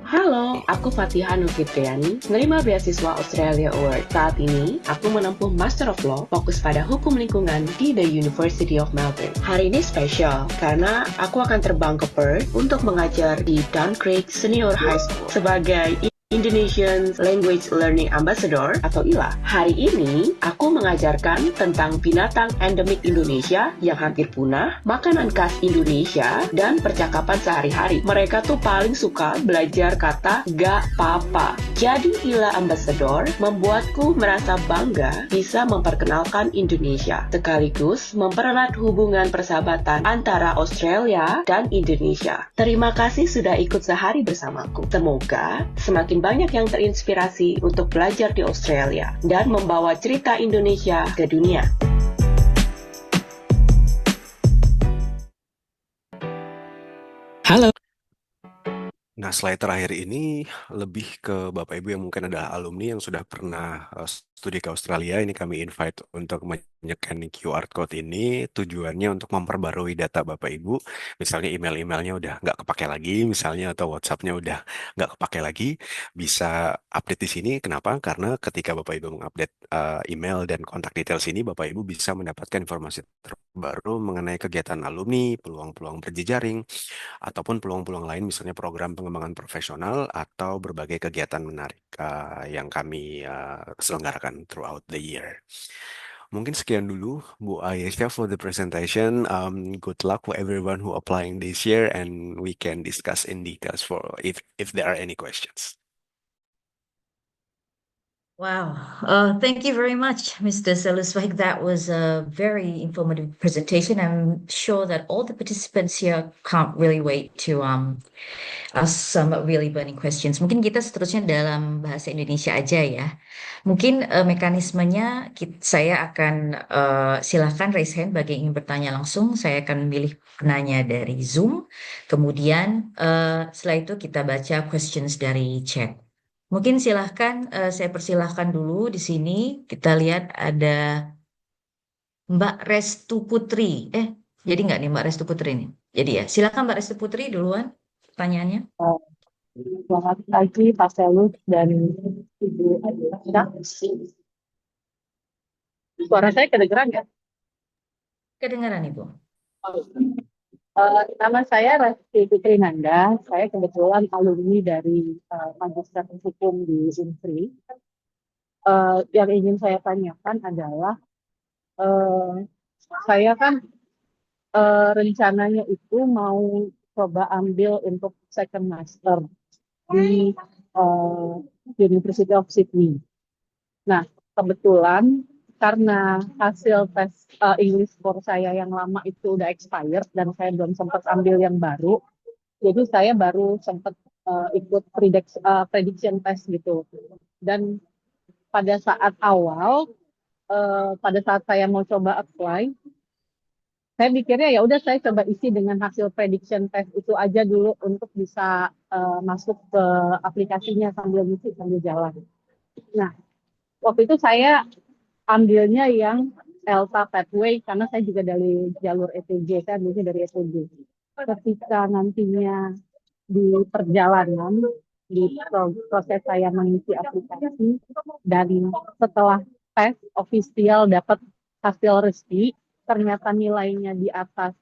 Halo, aku Fatihah Nur Fitriani, penerima beasiswa Australia Award. Saat ini, aku menempuh Master of Law, fokus pada hukum lingkungan di The University of Melbourne. Hari ini spesial, karena aku akan terbang ke Perth untuk mengajar di Duncraig Senior High School sebagai Indonesian Language Learning Ambassador atau ILA. Hari ini, aku mengajarkan tentang binatang endemik Indonesia yang hampir punah, makanan khas Indonesia, dan percakapan sehari-hari. Mereka tuh paling suka belajar kata gak papa. Jadi ILA Ambassador membuatku merasa bangga bisa memperkenalkan Indonesia, sekaligus mempererat hubungan persahabatan antara Australia dan Indonesia. Terima kasih sudah ikut sehari bersamaku. Semoga semakin banyak yang terinspirasi untuk belajar di Australia dan membawa cerita Indonesia ke dunia. Halo. Nah, slide terakhir ini lebih ke Bapak Ibu yang mungkin adalah alumni yang sudah pernah studi ke Australia. Ini kami invite untuk menyekan QR code ini. Tujuannya untuk memperbarui data Bapak Ibu. Misalnya email-emailnya udah nggak kepake lagi, misalnya, atau WhatsApp-nya udah nggak kepake lagi. Bisa update di sini. Kenapa? Karena ketika Bapak Ibu mengupdate email dan kontak details ini, Bapak Ibu bisa mendapatkan informasi terbaru mengenai kegiatan alumni, peluang-peluang berjejaring, ataupun peluang-peluang lain, misalnya program pengembangan profesional atau berbagai kegiatan menarik yang kami selenggarakan throughout the year. Mungkin sekian dulu Bu Ayesha for the presentation. Good luck for everyone who applying this year, and we can discuss in details for if there are any questions. Wow. Thank you very much, Mr. Selusweg. That was a very informative presentation. I'm sure that all the participants here can't really wait to ask some really burning questions. Mungkin kita seterusnya dalam bahasa Indonesia aja ya. Mungkin mekanismenya saya akan silakan raise hand bagi yang ingin bertanya langsung. Saya akan memilih penanya dari Zoom. Kemudian setelah itu kita baca questions dari chat. Mungkin silahkan, saya persilahkan dulu di sini. Kita lihat ada Mbak Restu Putri. Jadi nggak nih Mbak Restu Putri ini? Jadi ya, silakan Mbak Restu Putri duluan pertanyaannya. Selamat pagi Pak Selus dan Ibu Ayesha. Suara saya kedengeran ya? Kedengaran Ibu. Nama saya Resti Putri Nanda. Saya kebetulan alumni dari Magister Hukum di Unsri. Yang ingin saya tanyakan adalah saya kan rencananya itu mau coba ambil untuk second master di University of Sydney. Nah, kebetulan karena hasil tes English score saya yang lama itu udah expired dan saya belum sempat ambil yang baru, jadi saya baru sempat ikut prediction test gitu. Dan pada saat awal pada saat saya mau coba apply, saya mikirnya ya udah saya coba isi dengan hasil prediction test itu aja dulu untuk bisa masuk ke aplikasinya sambil ngisi sambil jalan. Nah, waktu itu saya ambilnya yang ELTA Pathway karena saya juga dari jalur ETJ, saya ambilnya dari ETJ. Ketika nantinya di perjalanan, di proses saya mengisi aplikasi, dan setelah tes official dapat hasil resmi, ternyata nilainya di atas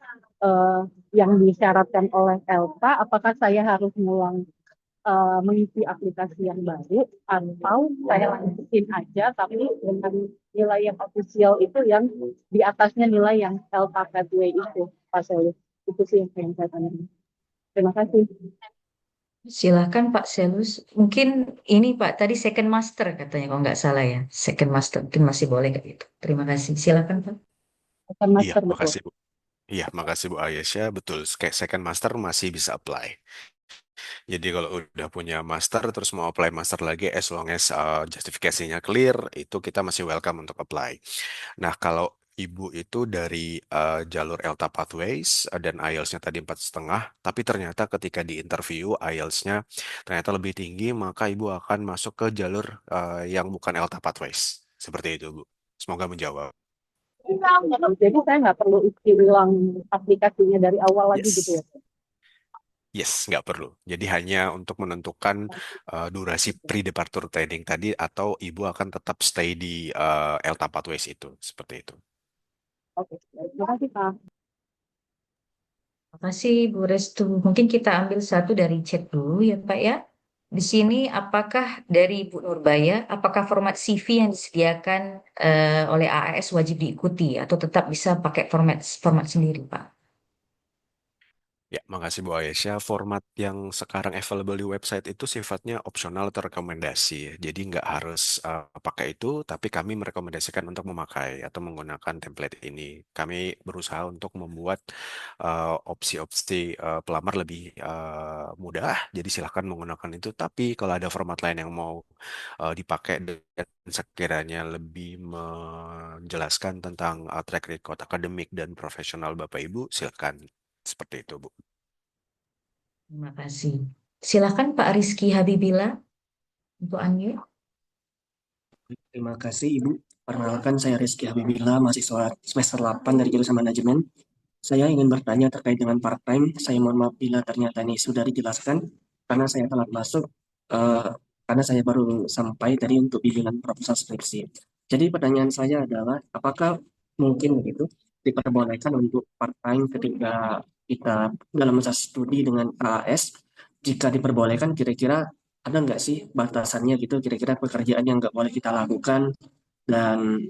yang disyaratkan oleh ELTA, apakah saya harus ngulang mengisi aplikasi yang baru atau saya lanjutin aja tapi dengan nilai yang official itu yang di atasnya nilai yang ELTA Pathway itu, Pak Selus. Itu sih yang pengen saya tanyakan. Terima kasih. Silakan Pak Selus. Mungkin ini Pak tadi second master katanya kalau nggak salah ya. Second master mungkin masih boleh kayak gitu. Terima kasih. Silakan Pak. Bukan Iya, master betul. makasih Bu. Iya, makasih Bu Ayesha. Betul, kayak second master masih bisa apply. Jadi kalau udah punya master terus mau apply master lagi, as long as justifikasinya clear, itu kita masih welcome untuk apply. Nah, kalau Ibu itu dari jalur ELTA Pathways dan IELTS-nya tadi 4,5, tapi ternyata ketika di interview IELTS-nya ternyata lebih tinggi, maka Ibu akan masuk ke jalur yang bukan ELTA Pathways. Seperti itu, Bu. Semoga menjawab. Jadi saya nggak perlu isi ulang aplikasinya dari awal lagi gitu ya. Yes. Yes, nggak perlu. Jadi hanya untuk menentukan durasi pre-departure training tadi atau Ibu akan tetap stay di ELTA Pathways itu. Seperti itu. Oke, terima kasih Pak. Terima kasih Bu Restu. Mungkin kita ambil satu dari chat dulu ya Pak ya. Di sini apakah dari Bu Nurbaya, apakah format CV yang disediakan oleh AAS wajib diikuti atau tetap bisa pakai format format sendiri Pak? Ya, makasih Bu Aisyah. Format yang sekarang available di website itu sifatnya opsional atau rekomendasi. Jadi nggak harus pakai itu, tapi kami merekomendasikan untuk memakai atau menggunakan template ini. Kami berusaha untuk membuat opsi-opsi pelamar lebih mudah, jadi silahkan menggunakan itu. Tapi kalau ada format lain yang mau dipakai dan sekiranya lebih menjelaskan tentang track record akademik dan profesional Bapak Ibu, silakan. Seperti itu, Bu. Terima kasih. Silakan Pak Rizky Habibila untuk unmute. Terima kasih Ibu. Perkenalkan saya Rizky Habibila, mahasiswa semester 8 dari jurusan manajemen. Saya ingin bertanya terkait dengan part-time. Saya mohon maaf bila ternyata ini sudah dijelaskan, karena saya telat masuk, eh, karena saya baru sampai tadi untuk bimbingan proposal skripsi. Jadi pertanyaan saya adalah, apakah mungkin begitu diperbolehkan untuk part-time ketika kita dalam masa studi dengan AAS? Jika diperbolehkan, kira-kira ada nggak sih batasannya gitu, kira-kira pekerjaan yang nggak boleh kita lakukan, dan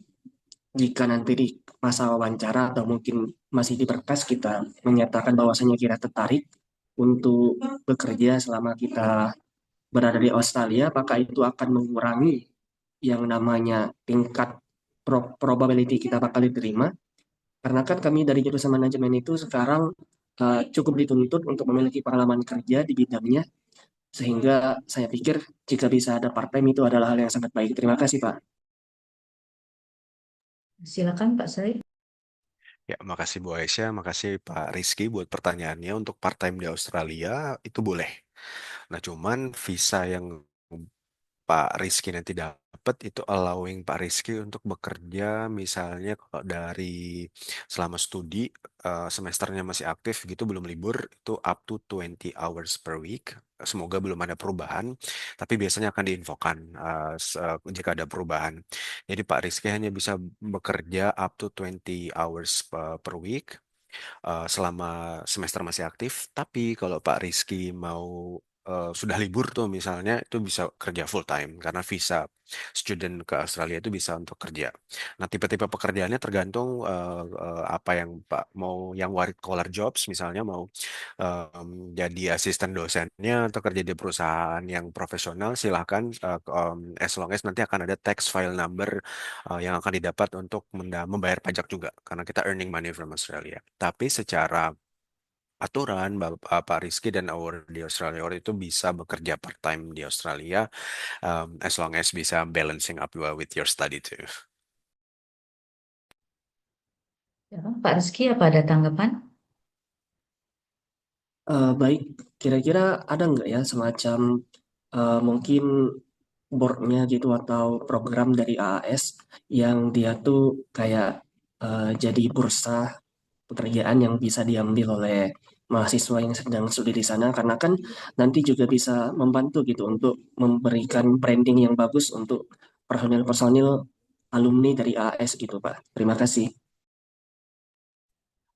jika nanti di masa wawancara atau mungkin masih di berkas kita menyatakan bahwasanya kita tertarik untuk bekerja selama kita berada di Australia, maka itu akan mengurangi yang namanya tingkat probability kita bakal diterima. Karena kan kami dari jurusan manajemen itu sekarang cukup dituntut untuk memiliki pengalaman kerja di bidangnya, sehingga saya pikir jika bisa ada part-time itu adalah hal yang sangat baik. Terima kasih, Pak. Silakan Pak Said. Ya, makasih Bu Aisyah, makasih Pak Rizky buat pertanyaannya. Untuk part-time di Australia itu boleh. Nah, cuman visa yang Pak Rizky nanti dapat itu allowing Pak Rizky untuk bekerja misalnya kalau dari selama studi semesternya masih aktif gitu belum libur itu up to 20 hours per week. Semoga belum ada perubahan, tapi biasanya akan diinfokan jika ada perubahan. Jadi Pak Rizky hanya bisa bekerja up to 20 hours per week selama semester masih aktif. Tapi kalau Pak Rizky mau sudah libur tuh misalnya itu bisa kerja full time karena visa student ke Australia itu bisa untuk kerja. Nah, tipe-tipe pekerjaannya tergantung apa yang Pak mau, yang white collar jobs misalnya mau jadi asisten dosennya atau kerja di perusahaan yang profesional silahkan as long as nanti akan ada tax file number yang akan didapat untuk membayar pajak juga karena kita earning money from Australia. Tapi secara aturan Pak Rizky dan Our di Australia Our itu bisa bekerja part time di Australia as long as bisa balancing up with your study too. Ya, Pak Rizky, apa ada tanggapan? Baik, kira-kira ada nggak ya semacam mungkin boardnya gitu atau program dari AAS yang dia tuh kayak jadi bursa pekerjaan yang bisa diambil oleh mahasiswa yang sedang studi di sana karena kan nanti juga bisa membantu gitu untuk memberikan branding yang bagus untuk personil-personil alumni dari AAS gitu Pak. Terima kasih.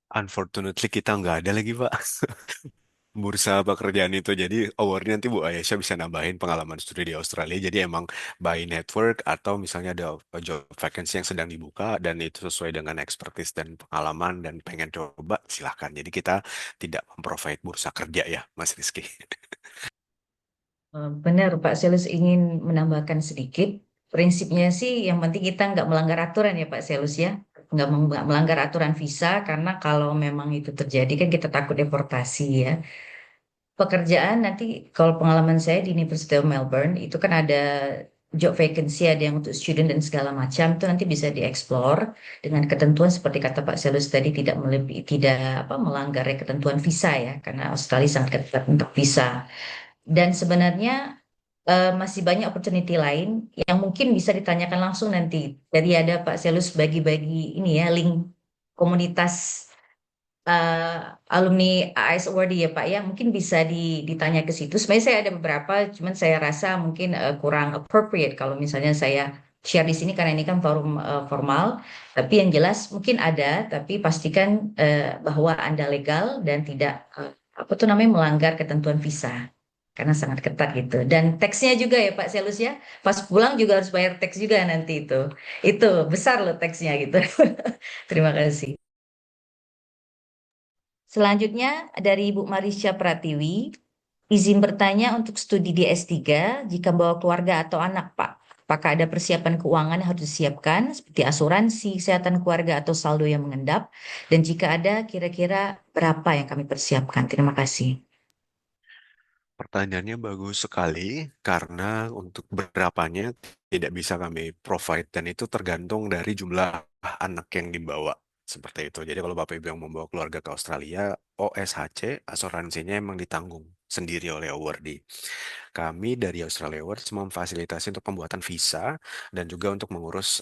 Unfortunately kita nggak ada lagi Pak bursa pekerjaan itu. Jadi awardnya nanti Bu Ayesha bisa nambahin pengalaman studi di Australia. Jadi emang by network atau misalnya ada job vacancy yang sedang dibuka dan itu sesuai dengan expertise dan pengalaman dan pengen coba silahkan. Jadi kita tidak memprovide bursa kerja ya Mas Rizky. Benar, Pak Selus ingin menambahkan sedikit. Prinsipnya sih yang penting kita nggak melanggar aturan ya Pak Selus ya. Nggak melanggar aturan visa karena kalau memang itu terjadi kan kita takut deportasi ya. Pekerjaan nanti kalau pengalaman saya di University of Melbourne itu kan ada job vacancy, ada yang untuk student dan segala macam itu nanti bisa dieksplor dengan ketentuan seperti kata Pak Selus tadi tidak melebihi tidak apa melanggar ketentuan visa ya karena Australia sangat ketat untuk visa. Dan sebenarnya masih banyak opportunity lain yang mungkin bisa ditanyakan langsung nanti. Jadi ada Pak Selus bagi-bagi ini ya link komunitas alumni AS Award ya Pak ya. Mungkin bisa ditanya ke situ. Sebenarnya saya ada beberapa, cuman saya rasa mungkin kurang appropriate kalau misalnya saya share di sini karena ini kan forum formal. Tapi yang jelas mungkin ada, tapi pastikan bahwa Anda legal dan tidak apa tuh namanya melanggar ketentuan visa karena sangat ketat gitu. Dan teksnya juga ya Pak Selus ya. Pas pulang juga harus bayar teks juga nanti itu. Itu besar loh teksnya gitu. Terima kasih. Selanjutnya dari Ibu Marisha Pratiwi, izin bertanya untuk studi di S3 jika bawa keluarga atau anak, Pak. Apakah ada persiapan keuangan yang harus disiapkan seperti asuransi, kesehatan keluarga atau saldo yang mengendap? Dan jika ada, kira-kira berapa yang kami persiapkan? Terima kasih. Pertanyaannya bagus sekali karena untuk berapanya tidak bisa kami provide dan itu tergantung dari jumlah anak yang dibawa seperti itu. Jadi kalau Bapak Ibu yang membawa keluarga ke Australia, OSHC asuransinya emang ditanggung sendiri oleh Awardee. Kami dari Australia Awards memfasilitasi untuk pembuatan visa dan juga untuk mengurus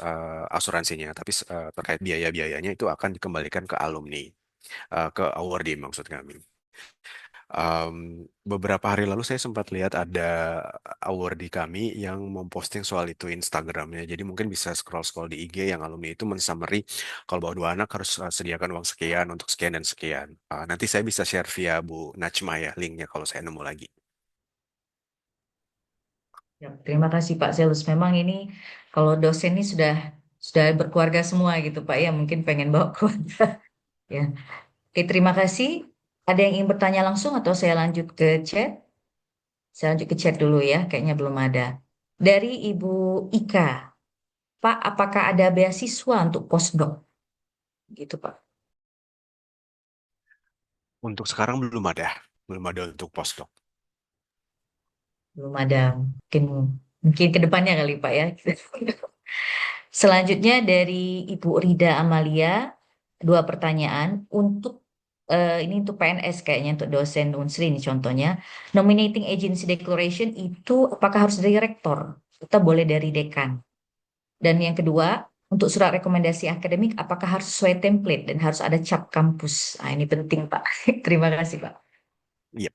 asuransinya. Tapi terkait biaya-biayanya itu akan dikembalikan ke alumni, ke Awardee maksud kami. Beberapa hari lalu saya sempat lihat ada awardee kami yang memposting soal itu Instagramnya. Jadi mungkin bisa scroll-scroll di IG yang alumni itu mensummary kalau bawa dua anak harus sediakan uang sekian untuk sekian dan sekian. Nanti saya bisa share via Bu Najma ya linknya kalau saya nemu lagi. Ya, terima kasih Pak Selus. Memang ini kalau dosen ini sudah berkeluarga semua gitu Pak ya, mungkin pengen bawa keluarga. Ya. Oke, terima kasih. Ada yang ingin bertanya langsung atau saya lanjut ke chat? Saya lanjut ke chat dulu ya, kayaknya belum ada. Dari Ibu Ika, Pak, apakah ada beasiswa untuk postdoc? Gitu Pak. Untuk sekarang belum ada untuk postdoc. Belum ada. Mungkin ke depannya kali Pak ya. Selanjutnya dari Ibu Rida Amalia, dua pertanyaan untuk ini untuk PNS kayaknya untuk dosen Unsri ini contohnya. Nominating Agency Declaration itu apakah harus dari rektor atau boleh dari dekan? Dan yang kedua, untuk surat rekomendasi akademik apakah harus sesuai template dan harus ada cap kampus? Nah, ini penting Pak. Terima kasih Pak. Iya.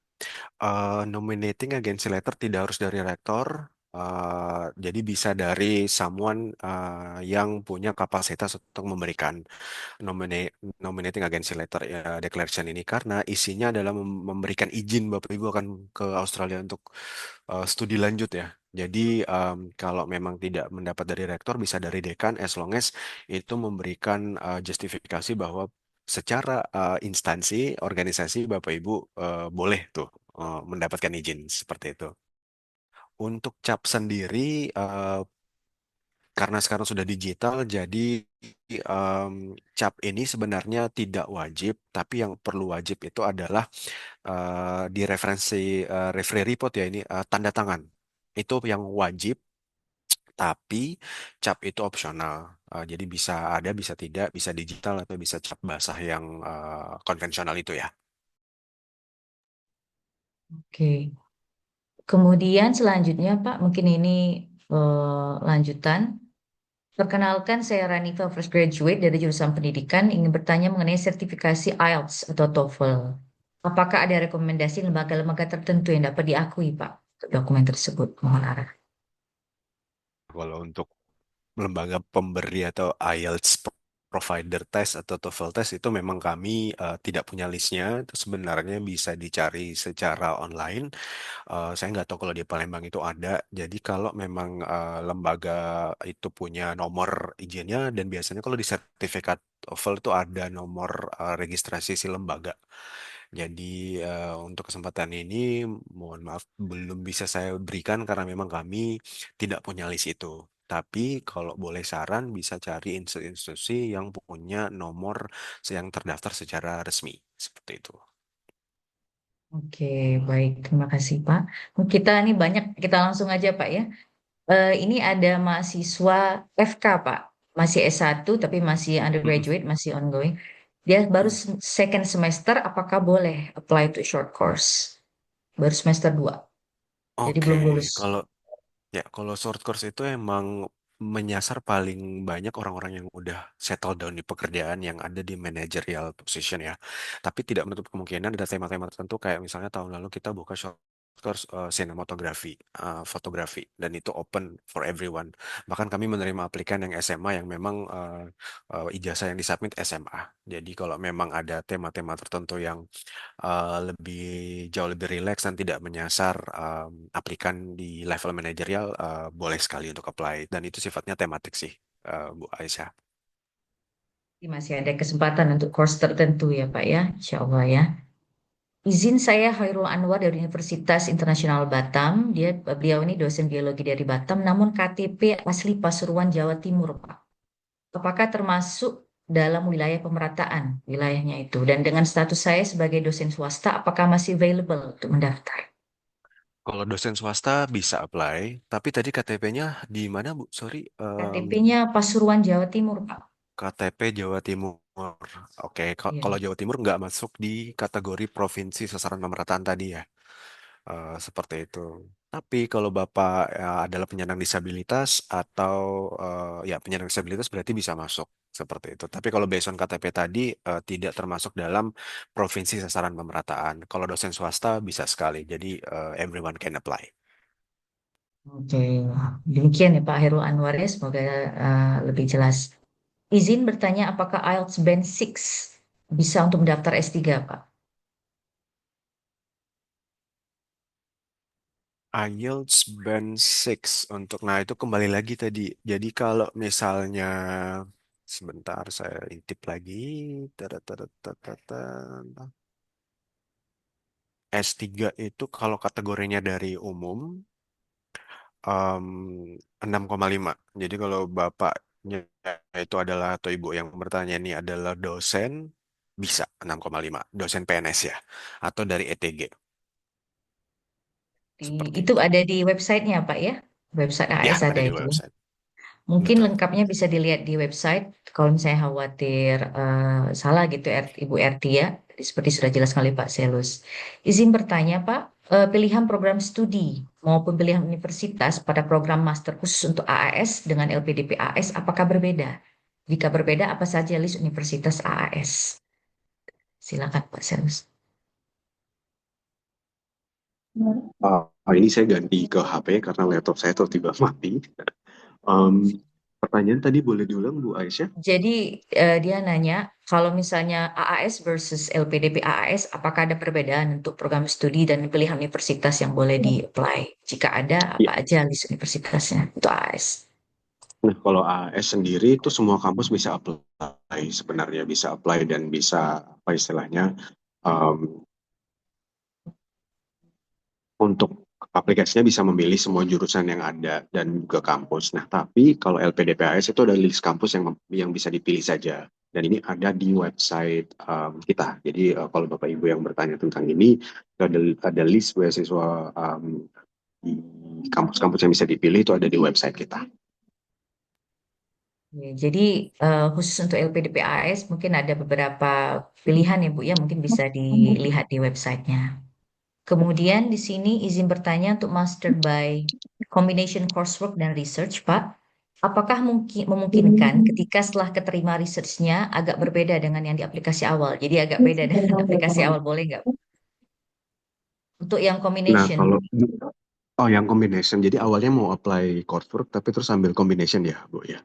Nominating agency letter tidak harus dari rektor, jadi bisa dari someone yang punya kapasitas untuk memberikan nominating agency letter ya, declaration ini karena isinya adalah memberikan izin Bapak Ibu akan ke Australia untuk studi lanjut ya. Jadi kalau memang tidak mendapat dari rektor bisa dari dekan as long as itu memberikan justifikasi bahwa secara instansi organisasi Bapak Ibu boleh tuh mendapatkan izin seperti itu. Untuk cap sendiri karena sekarang sudah digital, jadi cap ini sebenarnya tidak wajib, tapi yang perlu wajib itu adalah di referensi referee report ya ini tanda tangan. Itu yang wajib, tapi cap itu opsional. Jadi bisa ada, bisa tidak, bisa digital atau bisa cap basah yang konvensional itu ya. Oke. Kemudian selanjutnya Pak, mungkin ini lanjutan. Perkenalkan, saya Ranifa, fresh graduate dari jurusan pendidikan, ingin bertanya mengenai sertifikasi IELTS atau TOEFL. Apakah ada rekomendasi lembaga-lembaga tertentu yang dapat diakui, Pak, untuk dokumen tersebut? Mohon arah. Kalau untuk lembaga pemberi atau IELTS provider test atau TOEFL test itu memang kami tidak punya listnya. Itu sebenarnya bisa dicari secara online. Saya nggak tahu kalau di Palembang itu ada. Jadi kalau memang lembaga itu punya nomor izinnya, dan biasanya kalau di sertifikat TOEFL itu ada nomor registrasi si lembaga. Jadi untuk kesempatan ini mohon maaf belum bisa saya berikan karena memang kami tidak punya list itu. Tapi kalau boleh saran bisa cari institusi yang punya nomor yang terdaftar secara resmi seperti itu. Oke, baik. Terima kasih, Pak. Kita ini banyak, kita langsung aja, Pak ya. Ini ada mahasiswa FK, Pak. Masih S1, tapi masih Mm-mm. undergraduate, masih ongoing. Dia baru second semester, apakah boleh apply to short course? Baru semester 2, jadi Oke, belum lulus. kalau short course itu emang menyasar paling banyak orang-orang yang udah settle down di pekerjaan yang ada di managerial position ya. Tapi tidak menutup kemungkinan ada tema-tema tertentu kayak misalnya tahun lalu kita buka short course sinematografi, fotografi, dan itu open for everyone. Bahkan kami menerima aplikan yang SMA yang memang ijazah yang disubmit SMA. Jadi kalau memang ada tema-tema tertentu yang lebih jauh lebih rileks dan tidak menyasar aplikan di level manajerial, boleh sekali untuk apply dan itu sifatnya tematik sih, Bu Aisyah. Jadi masih ada kesempatan untuk course tertentu ya Pak ya, Insya Allah ya. Izin, saya Khairul Anwar dari Universitas Internasional Batam. Beliau ini dosen biologi dari Batam, namun KTP asli Pasuruan, Jawa Timur, Pak. Apakah termasuk dalam wilayah pemerataan wilayahnya itu? Dan dengan status saya sebagai dosen swasta, apakah masih available untuk mendaftar? Kalau dosen swasta bisa apply, tapi tadi KTP-nya di mana Bu? Sorry, KTP-nya Pasuruan, Jawa Timur, Pak. KTP Jawa Timur. Oke, Iya. kalau Jawa Timur nggak masuk di kategori provinsi sasaran pemerataan tadi ya. Seperti itu. Tapi kalau Bapak adalah penyandang disabilitas atau ya penyandang disabilitas berarti bisa masuk seperti itu. Tapi kalau based on KTP tadi tidak termasuk dalam provinsi sasaran pemerataan. Kalau dosen swasta bisa sekali. Jadi everyone can apply. Oke, demikian ya Pak Heru Anwar ya, semoga lebih jelas. Izin bertanya apakah IELTS Band 6 bisa untuk mendaftar S3, Pak? IELTS Band 6 untuk nah itu kembali lagi tadi. Jadi kalau misalnya sebentar saya intip lagi. Tadadadadadadada. S3 itu kalau kategorinya dari umum em, 6,5. Jadi kalau bapaknya itu adalah atau ibu yang bertanya ini adalah dosen, bisa 6,5. Dosen PNS ya, atau dari ETG seperti Itu itu. ada di websitenya, Pak ya? Website Ya, AS ada ada di itu ya. website. Mungkin Betul. lengkapnya bisa dilihat di website. Kalau misalnya khawatir salah gitu, Ibu RT ya. Seperti sudah jelas kali Pak Selus. Izin bertanya, Pak, pilihan program studi maupun pilihan universitas pada program master khusus untuk AAS dengan LPDP AAS, apakah berbeda? Jika berbeda, apa saja list universitas AAS? Silakan Pak Selus. Ini saya ganti ke HP karena laptop saya tiba-tiba mati. Em, Pertanyaan tadi boleh diulang Bu Aisyah? Jadi dia nanya, kalau misalnya AAS versus LPDP AAS, apakah ada perbedaan untuk program studi dan pilihan universitas yang boleh di-apply? Jika ada, apa Ya. aja list universitasnya untuk AAS? Nah, kalau AS sendiri itu semua kampus bisa apply sebenarnya bisa apply dan bisa apa istilahnya em, untuk aplikasinya bisa memilih semua jurusan yang ada dan juga kampus. Nah, tapi kalau LPDPAS itu ada list kampus yang bisa dipilih saja. Dan ini ada di website kita. Jadi kalau Bapak Ibu yang bertanya tentang ini, ada list beasiswa di kampus-kampus yang bisa dipilih itu ada di website kita. Ya, jadi khusus untuk LPDP-AS mungkin ada beberapa pilihan ya Bu ya, mungkin bisa dilihat di websitenya. Kemudian di sini izin bertanya untuk master by combination coursework dan research, Pak. Apakah memungkinkan ketika setelah keterima researchnya agak berbeda dengan yang di aplikasi awal? Jadi agak beda dengan aplikasi awal, boleh nggak? Untuk yang Nah, combination, kalau yang combination, jadi awalnya mau apply coursework tapi terus ambil combination ya, Bu ya.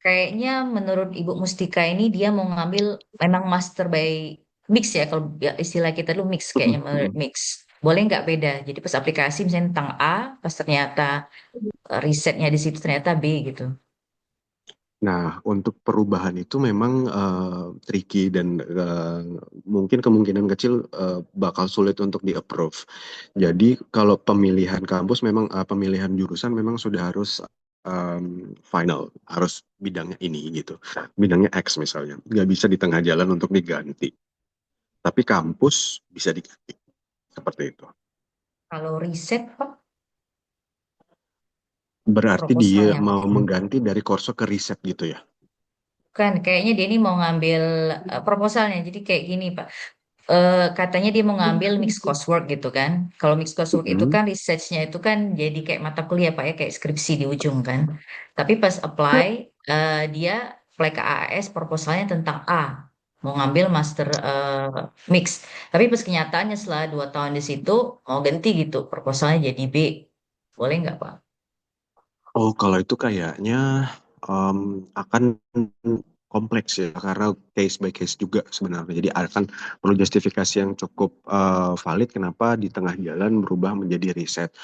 kayaknya menurut Ibu Mustika ini dia mau ngambil memang master by mix ya, kalau ya istilah kita dulu mix kayaknya mix. Boleh nggak beda? Jadi pas aplikasi misalnya tentang A, pas ternyata risetnya di situ ternyata B gitu. Nah, untuk perubahan itu memang tricky dan mungkin kemungkinan kecil bakal sulit untuk di-approve. Jadi kalau pemilihan kampus memang pemilihan jurusan memang sudah harus final, harus bidangnya ini gitu. Bidangnya X misalnya, nggak bisa di tengah jalan untuk diganti. Tapi kampus bisa diganti, seperti itu. Kalau riset, Pak, Berarti dia proposalnya mau mengganti dari korso ke riset gitu ya? kan kayaknya dia ini mau ngambil proposalnya. Jadi kayak gini, Pak. Katanya dia mau ngambil mix coursework gitu kan. Kalau mix coursework itu Mm-mm. kan researchnya itu kan jadi kayak mata kuliah Pak ya, kayak skripsi di ujung kan. Tapi pas apply, dia apply ke AAS proposalnya tentang A. Mau ngambil master mix. Tapi pas kenyataannya setelah 2 tahun di situ mau ganti gitu proposalnya jadi B. Boleh nggak Pak? Oh, kalau itu kayaknya akan kompleks ya, karena case by case juga sebenarnya. Jadi akan perlu justifikasi yang cukup valid kenapa di tengah jalan berubah menjadi riset.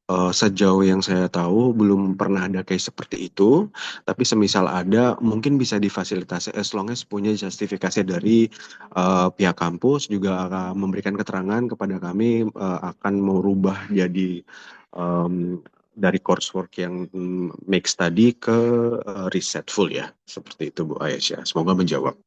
Sejauh yang saya tahu belum pernah ada case seperti itu, tapi semisal ada mungkin bisa difasilitasi as long as punya justifikasi dari pihak kampus juga akan memberikan keterangan kepada kami akan merubah jadi em, dari coursework yang mix tadi ke riset full ya, seperti itu Bu Aisyah. Semoga menjawab.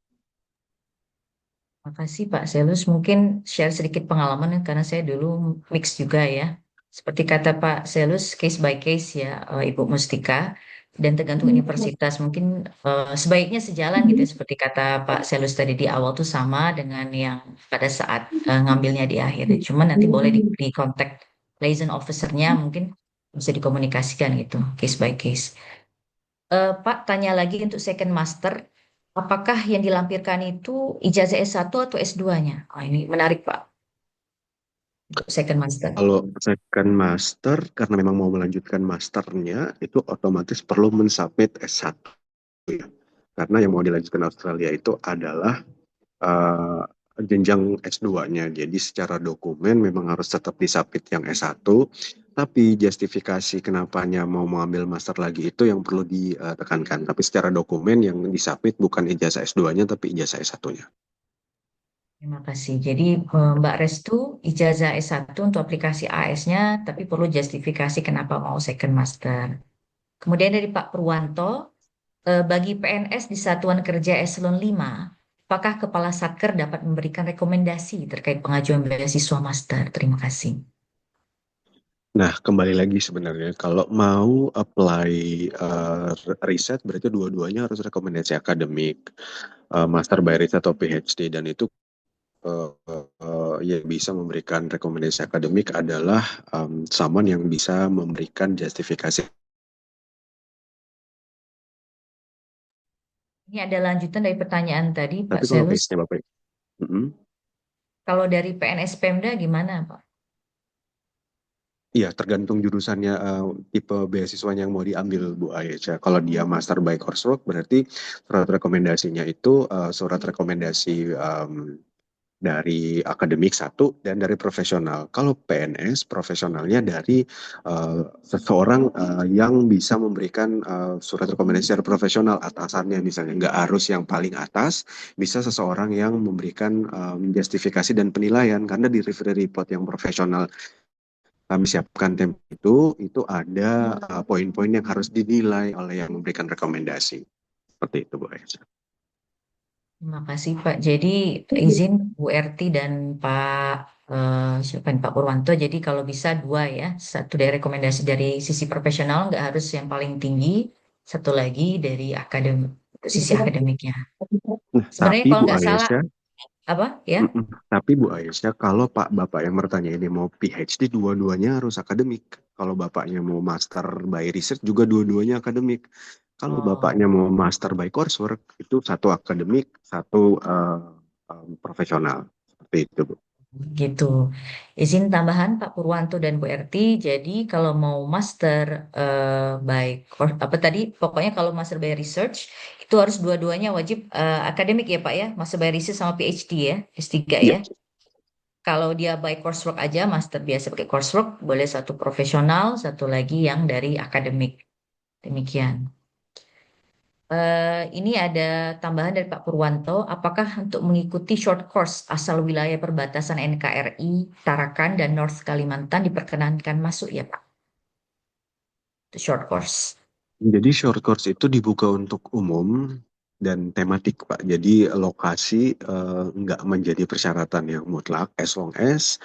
Makasih Pak Selus. Mungkin share sedikit pengalaman ya, karena saya dulu mix juga ya. Seperti kata Pak Selus, case by case ya, Ibu Mustika. Dan tergantung universitas. Mungkin sebaiknya sejalan gitu ya. Seperti kata Pak Selus tadi di awal tuh sama dengan yang pada saat ngambilnya di akhir. Cuma nanti boleh di kontak liaison officer-nya mungkin bisa dikomunikasikan gitu, case by case. Pak, tanya lagi untuk second master, apakah yang dilampirkan itu ijazah S1 atau S2-nya? Oh, ini menarik, Pak, untuk second master. Kalau second master, karena memang mau melanjutkan masternya, itu otomatis perlu mensubmit S1 ya. Karena yang mau dilanjutkan Australia itu adalah eh, jenjang S2-nya. Jadi secara dokumen memang harus tetap disubmit yang S1, tapi justifikasi kenapanya mau mengambil master lagi itu yang perlu ditekankan. Tapi secara dokumen yang disubmit bukan ijazah S2-nya, tapi ijazah S1-nya. Terima kasih. Jadi Mbak Restu, ijazah S1 untuk aplikasi AS-nya, tapi perlu justifikasi kenapa mau second master. Kemudian dari Pak Purwanto, bagi PNS di Satuan Kerja Eselon 5, apakah Kepala Satker dapat memberikan rekomendasi terkait pengajuan beasiswa master? Terima kasih. Nah, kembali lagi sebenarnya, kalau mau apply riset, berarti dua-duanya harus rekomendasi akademik, master by riset atau PhD, dan itu yang bisa memberikan rekomendasi akademik adalah someone yang bisa memberikan justifikasi. Ini ada lanjutan dari pertanyaan tadi, Pak Tapi kalau Selus. case-nya Bapak, Kalau dari PNS Pemda gimana, Pak? iya, tergantung jurusannya, tipe beasiswanya yang mau diambil, Bu Aisyah. Kalau dia master by coursework, berarti surat rekomendasinya itu surat rekomendasi dari akademik satu dan dari profesional. Kalau PNS, profesionalnya dari seseorang yang bisa memberikan surat rekomendasi secara profesional atasannya misalnya. Nggak harus yang paling atas, bisa seseorang yang memberikan justifikasi dan penilaian. Karena di referee report yang profesional kami siapkan itu ada poin-poin yang harus dinilai oleh yang memberikan rekomendasi. Seperti itu, Bu Aisyah. Terima kasih, Pak. Jadi izin Bu Erti dan Pak siapa nih, Pak Purwanto. Jadi kalau bisa dua ya, satu dari rekomendasi dari sisi profesional, nggak harus yang paling tinggi. satu lagi dari sisi akademiknya. Nah, Sebenarnya tapi kalau Bu nggak salah, Aisyah, apa ya? Tapi Bu Aisyah, kalau Bapak yang bertanya ini mau PhD, dua-duanya harus akademik. Kalau Bapaknya mau Master by Research, juga dua-duanya akademik. Kalau Bapaknya mau Master by Coursework, itu satu akademik, satu profesional. Seperti itu, Bu. Gitu. Izin tambahan Pak Purwanto dan Bu Erti. Jadi kalau mau master by apa tadi? Pokoknya kalau master by research itu harus dua-duanya wajib akademik ya Pak ya, master by research sama PhD ya, S3 Iya. ya. Kalau dia by coursework aja, master biasa pakai coursework, boleh satu profesional, satu lagi yang dari akademik. Demikian. Ini ada tambahan dari Pak Purwanto. Apakah untuk mengikuti short course asal wilayah perbatasan NKRI, Tarakan, dan North Kalimantan diperkenankan masuk ya Pak? Itu short course. Jadi short course itu dibuka untuk umum dan tematik, Pak. Jadi lokasi nggak menjadi persyaratan yang mutlak, as long as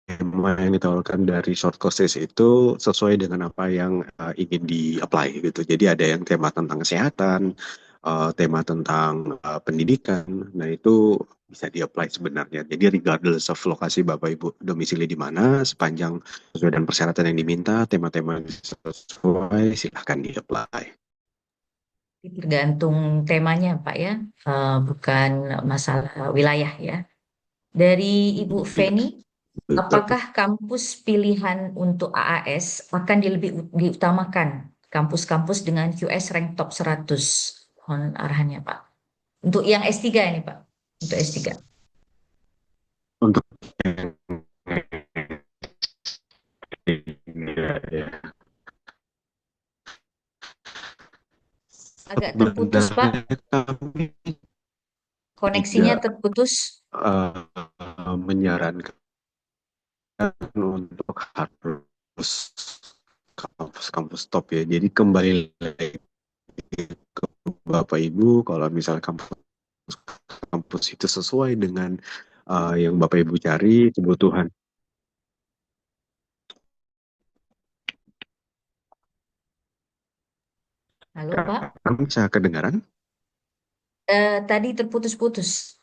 tema yang ditawarkan dari short courses itu sesuai dengan apa yang ingin di-apply gitu. Jadi ada yang tema tentang kesehatan, tema tentang pendidikan. Nah, itu bisa di-apply sebenarnya. Jadi regardless of lokasi Bapak Ibu domisili di mana, sepanjang sesuai dengan persyaratan yang diminta, tema-tema yang sesuai, silahkan di-apply. Tergantung temanya Pak ya, bukan masalah wilayah ya. Dari Ibu Feni, apakah kampus pilihan untuk AAS akan lebih diutamakan kampus-kampus dengan QS rank top 100? Mohon arahannya Pak. Untuk yang S3 ini Pak, untuk S3. Untuk agak terputus Pak, koneksinya terputus. Menyarankan untuk harus kampus-kampus top ya. Jadi kembali lagi ke Bapak Ibu, kalau misalnya kampus itu sesuai dengan yang Bapak Ibu cari, kebutuhan. Halo Pak, Kamu bisa kedengaran? tadi terputus-putus.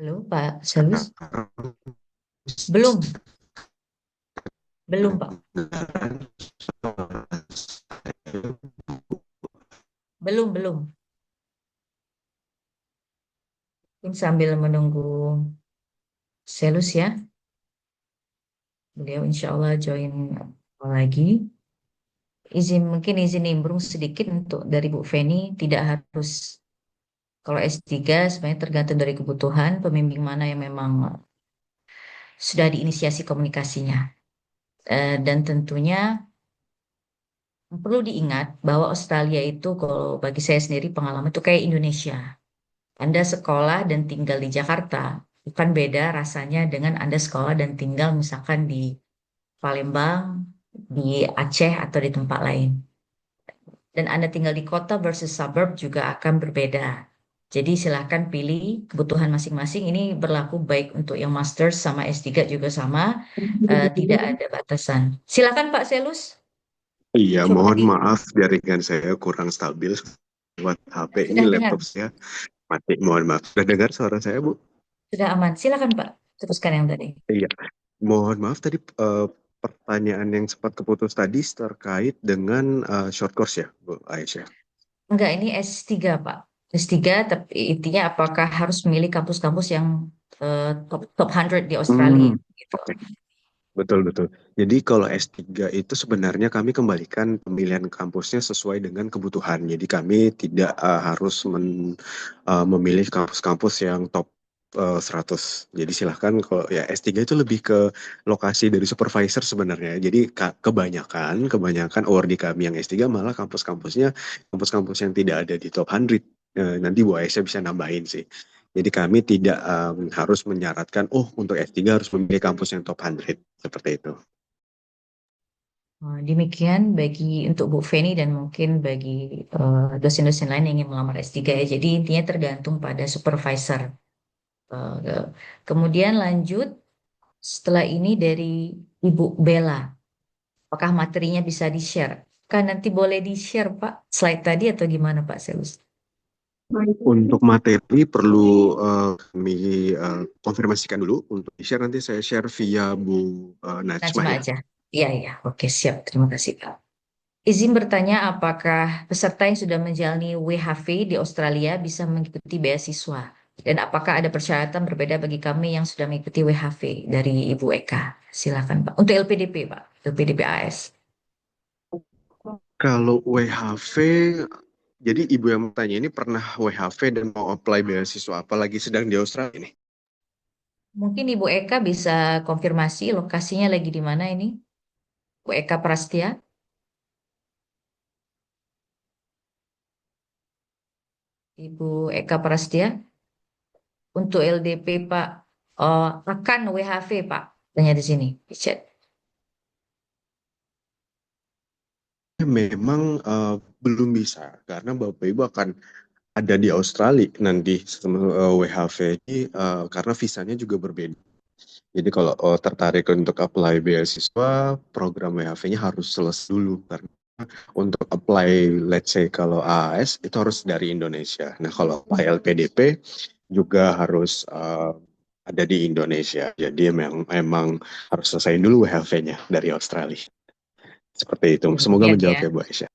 Halo Pak Salus? Belum. Belum Pak. Belum. Mungkin sambil menunggu Selus ya. Beliau insya Allah join lagi. Mungkin izin nimbrung sedikit untuk dari Bu Feni, tidak harus kalau S3 sebenarnya tergantung dari kebutuhan pembimbing mana yang memang sudah diinisiasi komunikasinya. Dan tentunya perlu diingat bahwa Australia itu kalau bagi saya sendiri pengalaman itu kayak Indonesia. Anda sekolah dan tinggal di Jakarta, bukan beda rasanya dengan Anda sekolah dan tinggal misalkan di Palembang, di Aceh, atau di tempat lain. Dan Anda tinggal di kota versus suburb juga akan berbeda. Jadi silahkan pilih kebutuhan masing-masing. Ini berlaku baik untuk yang master sama S3 juga sama. Tidak ada batasan. Silakan Pak Selus. Iya, mohon maaf jaringan saya kurang stabil buat HP ini, Sudah laptop dengar? saya mati. Mohon maaf. Sudah dengar suara saya, Bu? Sudah aman. Silakan Pak. Teruskan yang tadi. Iya. Mohon maaf tadi pertanyaan yang sempat keputus tadi terkait dengan short course ya, Bu Aisyah? Enggak, ini S3 Pak. S3, tapi intinya apakah harus memilih kampus-kampus yang top 100 di Australia? Gitu. Oke. Betul. Jadi kalau S3 itu sebenarnya kami kembalikan pemilihan kampusnya sesuai dengan kebutuhan. Jadi kami tidak harus memilih kampus-kampus yang top 100. Jadi silahkan, kalau ya S3 itu lebih ke lokasi dari supervisor sebenarnya. Jadi kebanyakan award di kami yang S3 malah kampus-kampusnya kampus-kampus yang tidak ada di top 100. Nanti Bu Aisyah bisa nambahin sih. Jadi kami tidak harus menyaratkan, untuk S3 harus memilih kampus yang top 100. Seperti itu. Demikian bagi untuk Bu Feni dan mungkin bagi dosen-dosen lain yang ingin melamar S3 ya. Jadi intinya tergantung pada supervisor Kemudian lanjut setelah ini dari Ibu Bella. Apakah materinya bisa di-share? Kan nanti boleh di-share Pak slide tadi atau gimana Pak Selus? Untuk materi perlu kami konfirmasikan dulu. Untuk di-share nanti saya share via Bu Najma Najma ya. aja. Iya, oke siap. Terima kasih Pak. Izin bertanya apakah peserta yang sudah menjalani WHV di Australia bisa mengikuti beasiswa? Dan apakah ada persyaratan berbeda bagi kami yang sudah mengikuti WHV dari Ibu Eka? Silakan Pak. Untuk LPDP Pak, LPDP AS. Kalau WHV, jadi Ibu yang bertanya ini pernah WHV dan mau apply beasiswa apa lagi sedang di Australia ini? Mungkin Ibu Eka bisa konfirmasi lokasinya lagi di mana ini? Bu Eka Prastia. Ibu Eka Prastia. Untuk LDP Pak, akan WHV Pak. Tanya di sini, di chat. Memang belum bisa karena Bapak Ibu akan ada di Australia nanti WHV ini karena visanya juga berbeda. Jadi kalau tertarik untuk apply beasiswa, program WHV-nya harus selesai dulu karena untuk apply, let's say kalau AAS itu harus dari Indonesia. Nah kalau apply LPDP juga harus ada di Indonesia. Jadi memang harus selesai dulu WHV-nya dari Australia. Seperti itu. Semoga Demikian menjawab ya. ya Bu Aisyah.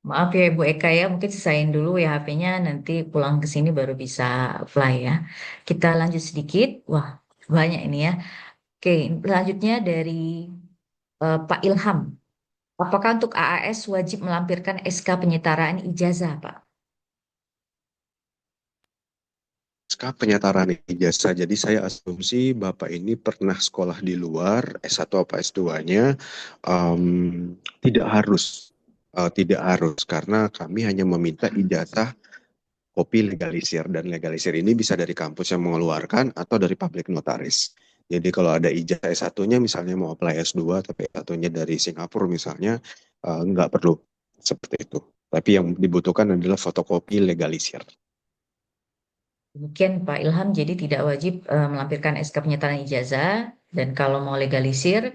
Maaf ya Ibu Eka ya, mungkin sisain dulu ya HP-nya, nanti pulang ke sini baru bisa apply ya. Kita lanjut sedikit. Wah, banyak ini ya. Oke, selanjutnya dari Pak Ilham. Apakah untuk AAS wajib melampirkan SK penyetaraan ijazah, Pak? SK penyetaraan ijazah. Jadi saya asumsi Bapak ini pernah sekolah di luar, S1 apa S2-nya, tidak harus. Tidak harus, karena kami hanya meminta ijazah kopi legalisir. Dan legalisir ini bisa dari kampus yang mengeluarkan atau dari public notaris. Jadi kalau ada ijazah S1-nya misalnya mau apply S2, tapi S1-nya dari Singapura misalnya, nggak perlu seperti itu. Tapi yang dibutuhkan adalah fotokopi legalisir. Demikian Pak Ilham, jadi tidak wajib melampirkan SK penyetaraan ijazah, dan kalau mau legalisir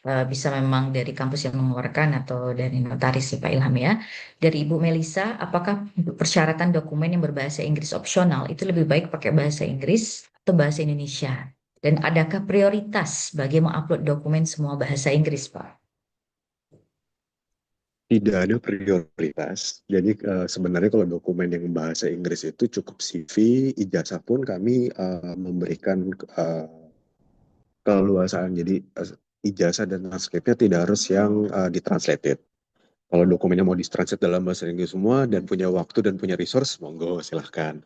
bisa memang dari kampus yang mengeluarkan atau dari notaris ya Pak Ilham ya. Dari Ibu Melisa, apakah persyaratan dokumen yang berbahasa Inggris opsional itu lebih baik pakai bahasa Inggris atau bahasa Indonesia? Dan adakah prioritas bagi mengupload dokumen semua bahasa Inggris Pak? Tidak ada prioritas. Jadi sebenarnya kalau dokumen yang bahasa Inggris itu cukup CV, ijazah pun kami memberikan keleluasaan. Jadi ijazah dan transkripnya tidak harus yang ditranslated. Kalau dokumennya mau ditranslate dalam bahasa Inggris semua dan punya waktu dan punya resource, monggo silahkan.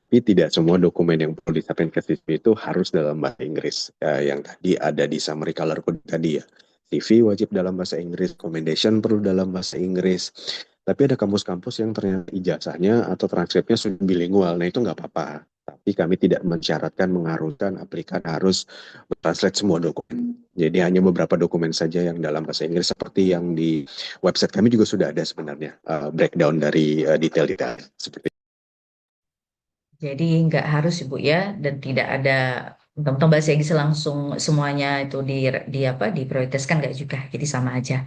Tapi tidak semua dokumen yang perlu disampaikan ke CV itu harus dalam bahasa Inggris. Yang tadi ada di summary color code tadi ya. CV wajib dalam bahasa Inggris, recommendation perlu dalam bahasa Inggris. Tapi ada kampus-kampus yang ternyata ijazahnya atau transkripnya sudah bilingual. Nah itu nggak apa-apa. Tapi kami tidak mensyaratkan, mengharuskan aplikan harus translate semua dokumen. Jadi hanya beberapa dokumen saja yang dalam bahasa Inggris seperti yang di website kami juga sudah ada sebenarnya breakdown dari detail-detail seperti itu. Jadi nggak harus Ibu ya, dan tidak ada tentang bahasa Inggris langsung semuanya itu diprioritaskan nggak juga, jadi sama aja.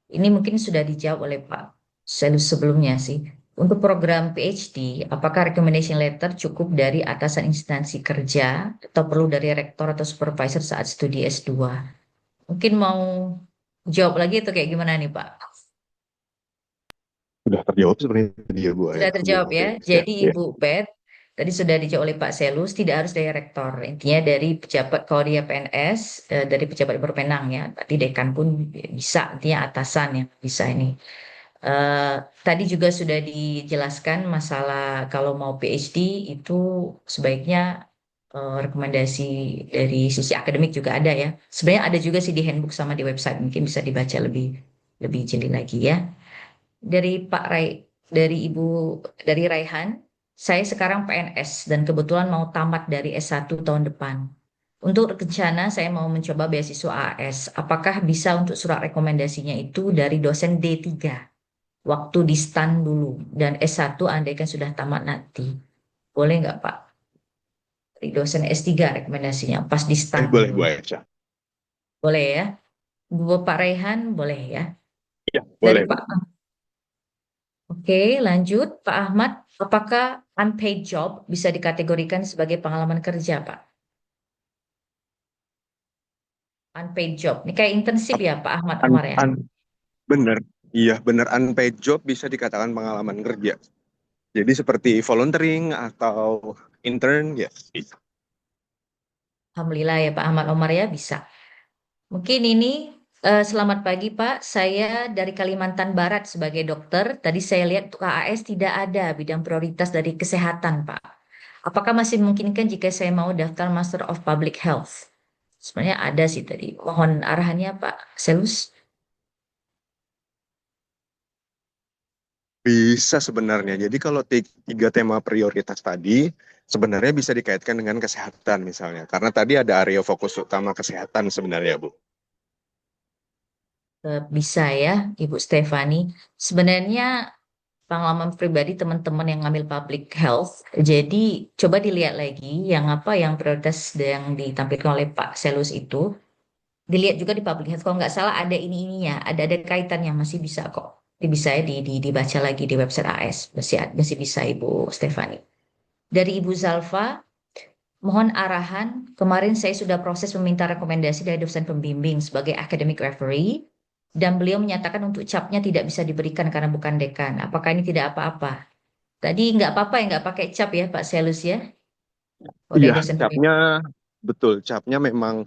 Ini mungkin sudah dijawab oleh Pak Selus sebelumnya sih. Untuk program PhD, apakah recommendation letter cukup dari atasan instansi kerja atau perlu dari rektor atau supervisor saat studi S2? Mungkin mau jawab lagi atau kayak gimana nih Pak? Sudah terjawab sebenarnya tadi ya Bu. Sudah terjawab ya. Jadi Ya. Ibu Bet, tadi sudah dijawab oleh Pak Selus, tidak harus dari rektor. Intinya dari pejabat, kalau dia PNS, dari pejabat berwenang ya. Berarti dekan pun bisa, intinya atasan yang bisa ini. Tadi juga sudah dijelaskan masalah kalau mau PhD itu sebaiknya rekomendasi dari sisi akademik juga ada ya. Sebenarnya ada juga sih di handbook sama di website, mungkin bisa dibaca lebih jeli lagi ya. Dari Pak Rai, dari Raihan, saya sekarang PNS dan kebetulan mau tamat dari S1 tahun depan. Untuk rencana saya mau mencoba beasiswa AS. Apakah bisa untuk surat rekomendasinya itu dari dosen D3? Waktu di STAN dulu dan S1 andaikan sudah tamat nanti. Boleh nggak Pak? Dari dosen S3 rekomendasinya, pas di start Boleh dulu. Bu Aisyah. Boleh ya? Pak Raihan boleh ya? Ya, Dari boleh Bu. Pak. Oke, lanjut. Pak Ahmad, apakah unpaid job bisa dikategorikan sebagai pengalaman kerja, Pak? Unpaid job. Ini kayak internship ya, Pak Ahmad Un, Umar ya? un- Bener, iya bener, unpaid job bisa dikatakan pengalaman kerja. Jadi seperti volunteering atau intern, ya bisa. Alhamdulillah ya Pak Ahmad Umar ya bisa. Mungkin ini selamat pagi Pak. Saya dari Kalimantan Barat sebagai dokter. Tadi saya lihat untuk AAS tidak ada bidang prioritas dari kesehatan Pak. Apakah masih memungkinkan jika saya mau daftar Master of Public Health? Sebenarnya ada sih tadi. Mohon arahannya Pak Selus. Bisa sebenarnya. Jadi kalau tiga tema prioritas tadi sebenarnya bisa dikaitkan dengan kesehatan misalnya. Karena tadi ada area fokus utama kesehatan sebenarnya, Bu. Bisa ya Ibu Stefani. Sebenarnya pengalaman pribadi teman-teman yang ngambil public health. Jadi coba dilihat lagi yang apa yang prioritas yang ditampilkan oleh Pak Selus itu. Dilihat juga di public health. Kalau nggak salah ada ini-ininya, ada kaitannya masih bisa kok. Bisa ya dibaca lagi di website AS. Masih bisa Ibu Stefani. Dari Ibu Zalfa, mohon arahan. Kemarin saya sudah proses meminta rekomendasi dari dosen pembimbing sebagai academic referee. Dan beliau menyatakan untuk capnya tidak bisa diberikan karena bukan dekan. Apakah ini tidak apa-apa? Tadi nggak apa-apa ya, nggak pakai cap ya Pak Selus ya? Oh, dari Iya, dosen pembimbing. capnya betul. Capnya memang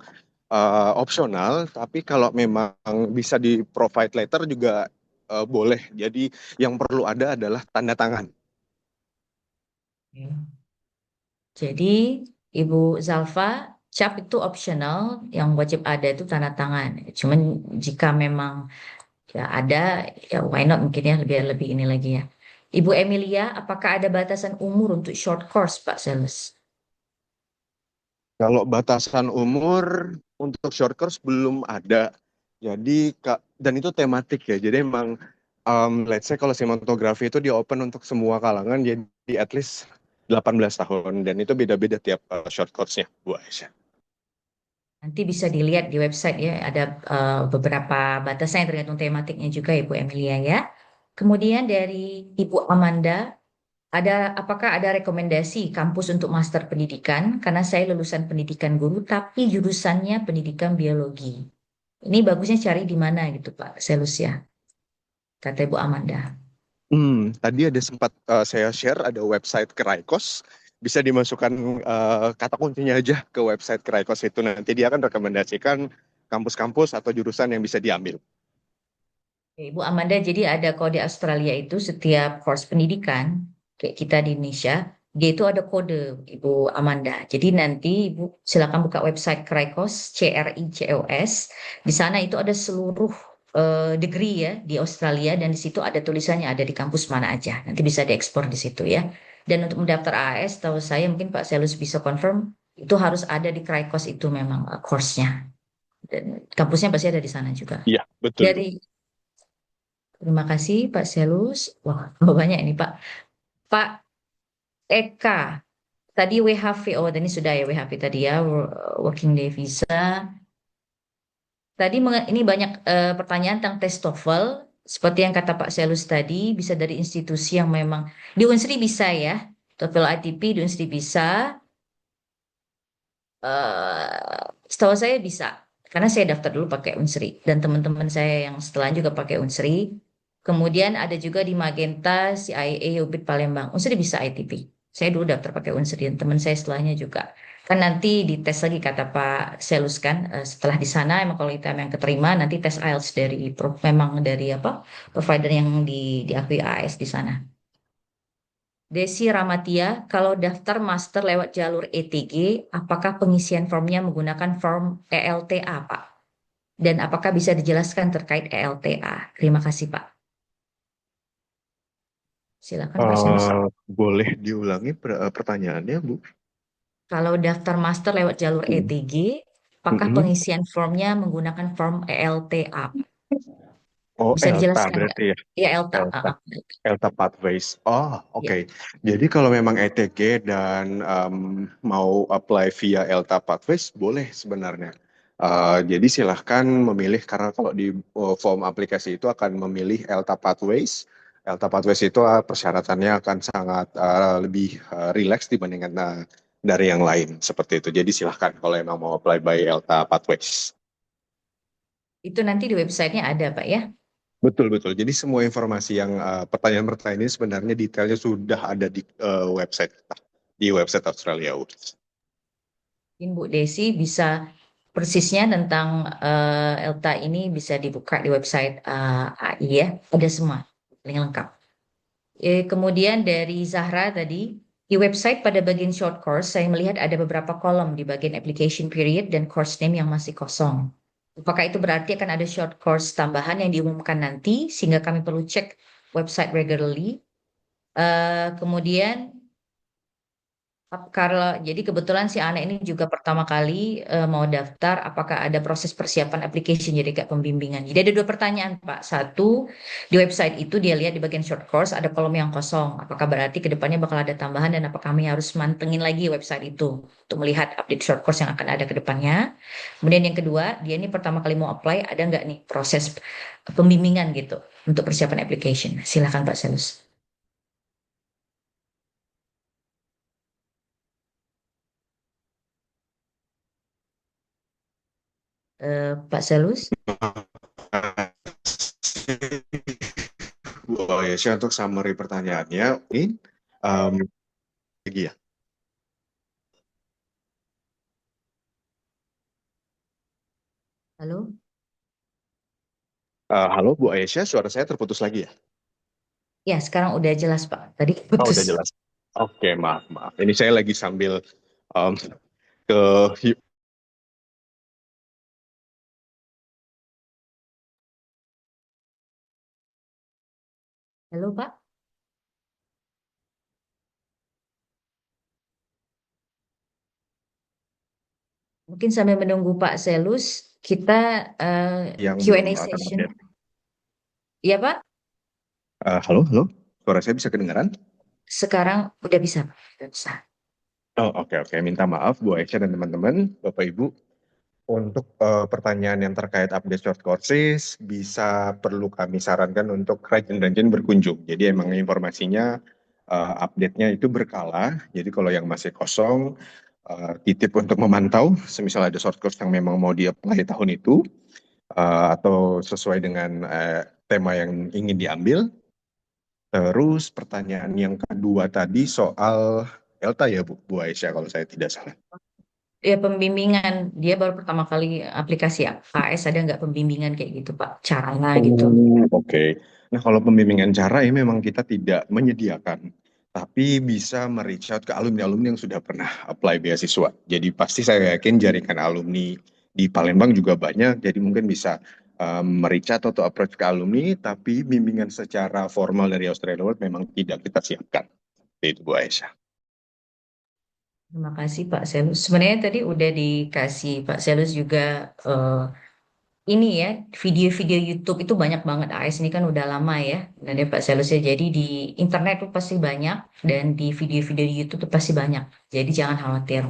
opsional, tapi kalau memang bisa di provide letter juga boleh. Jadi yang perlu ada adalah tanda tangan. Jadi Ibu Zalfa, cap itu optional, yang wajib ada itu tanda tangan. Cuman jika memang ya ada, ya why not mungkin ya lebih lebih ini lagi ya. Ibu Emilia, apakah ada batasan umur untuk short course Pak Selus? Kalau batasan umur untuk short course belum ada. Jadi dan itu tematik ya. Jadi emang let's say kalau sinematografi itu di open untuk semua kalangan, jadi at least 18 tahun dan itu beda-beda tiap short course-nya, Bu Aisyah. Nanti bisa dilihat di website ya, ada beberapa batasan yang tergantung tematiknya juga Ibu Emilia ya. Kemudian dari Ibu Amanda, apakah ada rekomendasi kampus untuk master pendidikan? Karena saya lulusan pendidikan guru, tapi jurusannya pendidikan biologi. Ini bagusnya cari di mana gitu Pak Selus ya, kata Ibu Amanda. Tadi ada sempat saya share ada website Keraikos, bisa dimasukkan kata kuncinya aja ke website Keraikos itu, nanti dia akan rekomendasikan kampus-kampus atau jurusan yang bisa diambil. Ibu Amanda, jadi ada kalau di Australia itu setiap course pendidikan kayak kita di Indonesia, dia itu ada kode Ibu Amanda. Jadi nanti Ibu silakan buka website Cricos, CRICOS. Di sana itu ada seluruh degree ya di Australia dan di situ ada tulisannya ada di kampus mana aja. Nanti bisa diekspor di situ ya. Dan untuk mendaftar AAS, tahu saya mungkin Pak Selus bisa confirm itu harus ada di Cricos itu memang course-nya. Dan kampusnya pasti ada di sana juga. Iya, betul. Terima kasih Pak Selus. Wah, banyak ini Pak. Pak Eka, tadi WHV, oh ini sudah ya WHV tadi ya, Working Day Visa. Tadi ini banyak pertanyaan tentang tes TOEFL. Seperti yang kata Pak Selus tadi, bisa dari institusi yang memang, di Unsri bisa ya, TOEFL ITP di Unsri bisa. Setahu saya bisa, karena saya daftar dulu pakai Unsri. Dan teman-teman saya yang setelah juga pakai Unsri. Kemudian ada juga di Magenta, CIA, Ubid, Palembang. Unsri bisa ITP. Saya dulu daftar pakai Unsri dan teman saya setelahnya juga. Kan nanti dites lagi kata Pak Selus kan, setelah di sana emang kalau kita yang keterima nanti tes IELTS dari memang dari apa provider yang diakui AS di sana. Desi Ramatia, kalau daftar master lewat jalur ETG, apakah pengisian formnya menggunakan form ELTA, Pak? Dan apakah bisa dijelaskan terkait ELTA? Terima kasih, Pak. Silakan Pak Selus. Boleh diulangi pertanyaannya, Bu? Kalau daftar master lewat jalur ETG, apakah pengisian formnya menggunakan form ELTA? Oh, Bisa ELTA dijelaskan nggak? berarti ya. Ya, ELTA. ELTA. ELTA Pathways. Oh, oke. Jadi kalau memang ETG dan mau apply via ELTA Pathways, boleh sebenarnya. Jadi silahkan memilih, karena kalau di form aplikasi itu akan memilih ELTA Pathways. ELTA Pathways itu persyaratannya akan sangat lebih rileks dibandingkan dari yang lain seperti itu. Jadi silahkan kalau emang mau apply by ELTA Pathways. Itu nanti di websitenya ada, Pak ya. Betul, betul. Jadi semua informasi yang pertanyaan-pertanyaan ini sebenarnya detailnya sudah ada di website kita, di website Australia Awards. Mungkin Bu Desi bisa persisnya tentang ELTA ini bisa dibuka di website AI ya. Ada semua, paling lengkap. Kemudian dari Zahra tadi, di website pada bagian short course, saya melihat ada beberapa kolom di bagian application period dan course name yang masih kosong. Apakah itu berarti akan ada short course tambahan yang diumumkan nanti, sehingga kami perlu cek website regularly. Kemudian, Karla, jadi kebetulan si anak ini juga pertama kali mau daftar, apakah ada proses persiapan application, jadi kayak pembimbingan. Jadi ada dua pertanyaan, Pak. Satu, di website itu dia lihat di bagian short course ada kolom yang kosong. Apakah berarti ke depannya bakal ada tambahan dan apa kami harus mantengin lagi website itu untuk melihat update short course yang akan ada ke depannya. Kemudian yang kedua, dia ini pertama kali mau apply, ada nggak nih proses pembimbingan gitu untuk persiapan application. Silakan Pak Selus. Pak Selus. Bu Aisyah untuk summary pertanyaannya, ini lagi ya. Halo. Halo Bu Aisyah, suara saya terputus lagi ya? Ya, sekarang udah jelas Pak. Tadi Oh, putus. udah jelas. Oke, maaf, maaf. Ini saya lagi sambil ke Halo Pak. Mungkin sambil menunggu Pak Selus, kita yang Q&A belum akan session. update. Iya Pak, Halo, halo. Suara saya bisa kedengaran? sekarang udah bisa Pak. Udah bisa. Oh, oke, oke. Minta maaf Bu Aisyah dan teman-teman, Bapak Ibu. Untuk pertanyaan yang terkait update short courses, bisa perlu kami sarankan untuk rajin-rajin berkunjung. Jadi emang informasinya update-nya itu berkala. Jadi kalau yang masih kosong, titip untuk memantau. Semisal ada short course yang memang mau di-apply tahun itu, atau sesuai dengan tema yang ingin diambil. Terus pertanyaan yang kedua tadi soal ELTA ya Bu Aisyah kalau saya tidak salah. Ya pembimbingan, dia baru pertama kali aplikasi AS, ada nggak pembimbingan kayak gitu Pak? Caranya gitu. Oke. Nah, kalau pembimbingan cara ya memang kita tidak menyediakan, tapi bisa me-reach out ke alumni-alumni yang sudah pernah apply beasiswa. Jadi pasti saya yakin jaringan alumni di Palembang juga banyak, jadi mungkin bisa me-reach out atau approach ke alumni, tapi bimbingan secara formal dari Australia World memang tidak kita siapkan. Itu Bu Aisyah. Terima kasih Pak Selus. Sebenarnya tadi udah dikasih Pak Selus juga ini ya, video-video YouTube itu banyak banget. AS ini kan udah lama ya, dan ya Pak Selus ya. Jadi di internet tuh pasti banyak, dan di video-video di YouTube tuh pasti banyak. Jadi jangan khawatir,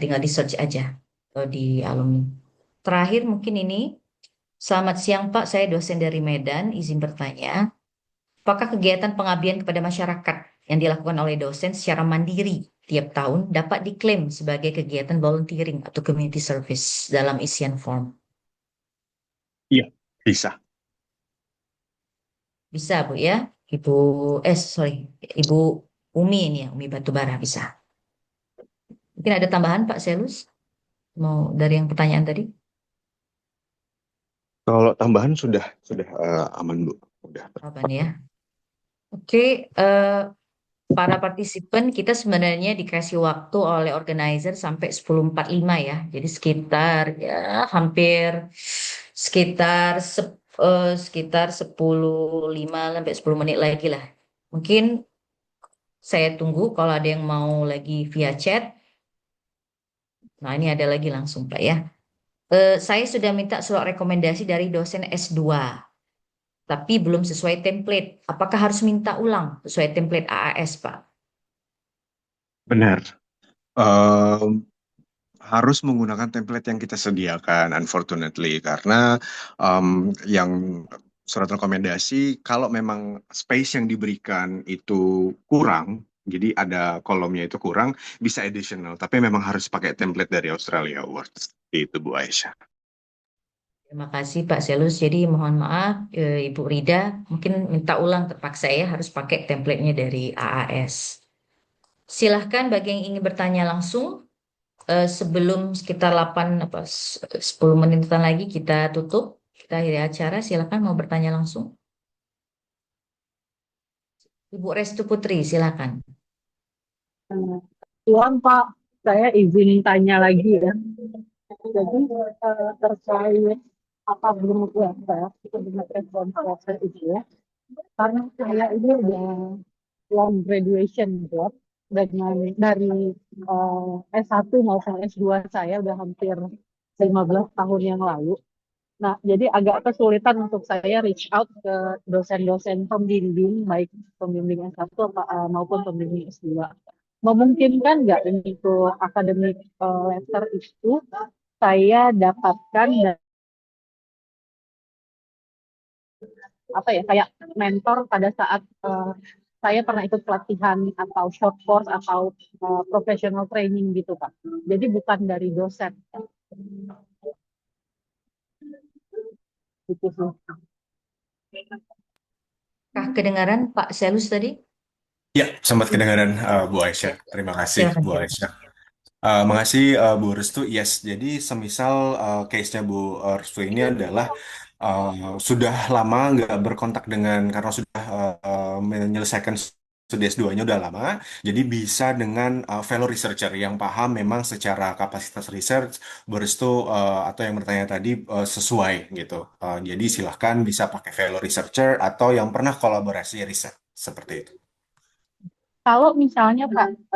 tinggal di search aja atau di alumni. Terakhir mungkin ini, selamat siang Pak, saya dosen dari Medan, izin bertanya, apakah kegiatan pengabdian kepada masyarakat yang dilakukan oleh dosen secara mandiri tiap tahun dapat diklaim sebagai kegiatan volunteering atau community service dalam isian form? Iya, bisa. Bisa Bu ya, Ibu Umi ini ya, Umi Batubara bisa. Mungkin ada tambahan Pak Selus? Mau dari yang pertanyaan tadi? Kalau tambahan sudah aman Bu. Udah. Jawaban ya. Oke, para partisipan kita sebenarnya dikasih waktu oleh organizer sampai 10.45 ya. Jadi sekitar ya hampir sekitar 10.05 sampai 10 menit lagi lah. Mungkin saya tunggu kalau ada yang mau lagi via chat. Nah, ini ada lagi langsung Pak ya. Saya sudah minta surat rekomendasi dari dosen S2. tapi belum sesuai template. Apakah harus minta ulang sesuai template AAS, Pak? Benar. Em, harus menggunakan template yang kita sediakan, unfortunately, karena yang surat rekomendasi kalau memang space yang diberikan itu kurang, jadi ada kolomnya itu kurang, bisa additional, tapi memang harus pakai template dari Australia Awards. Itu Bu Aisyah. Terima kasih Pak Selus. Jadi mohon maaf Ibu Rida, mungkin minta ulang terpaksa ya harus pakai template-nya dari AAS. Silahkan bagi yang ingin bertanya langsung sebelum sekitar 10 menitan lagi kita tutup, kita akhiri acara. Silahkan mau bertanya langsung. Ibu Restu Putri, silakan. Tuan Pak, saya izin tanya lagi ya. Jadi terkait apa belum ya saya dengan respon proses itu ya. Karena saya ini udah long graduation gitu ya. Dengan dari S1 maupun S2 saya udah hampir 15 tahun yang lalu. Nah, jadi agak kesulitan untuk saya reach out ke dosen-dosen pembimbing, baik pembimbing S1 maupun pembimbing S2. Memungkinkan nggak untuk akademik letter itu saya dapatkan apa ya kayak mentor pada saat saya pernah ikut pelatihan atau short course atau professional training gitu Pak. Jadi bukan dari dosen. Gitu sih. Kah kedengaran Pak Selus tadi? Ya, sempat kedengaran Bu Aisyah. Terima kasih Silakan, Bu silakan. Aisyah. Makasih Bu Restu. Yes, jadi semisal case-nya Bu Restu ini adalah sudah lama nggak berkontak dengan karena sudah menyelesaikan studi S2-nya udah lama, jadi bisa dengan fellow researcher yang paham memang secara kapasitas research Bu Restu atau yang bertanya tadi sesuai gitu. Jadi silahkan bisa pakai fellow researcher atau yang pernah kolaborasi riset seperti itu. Kalau misalnya Pak,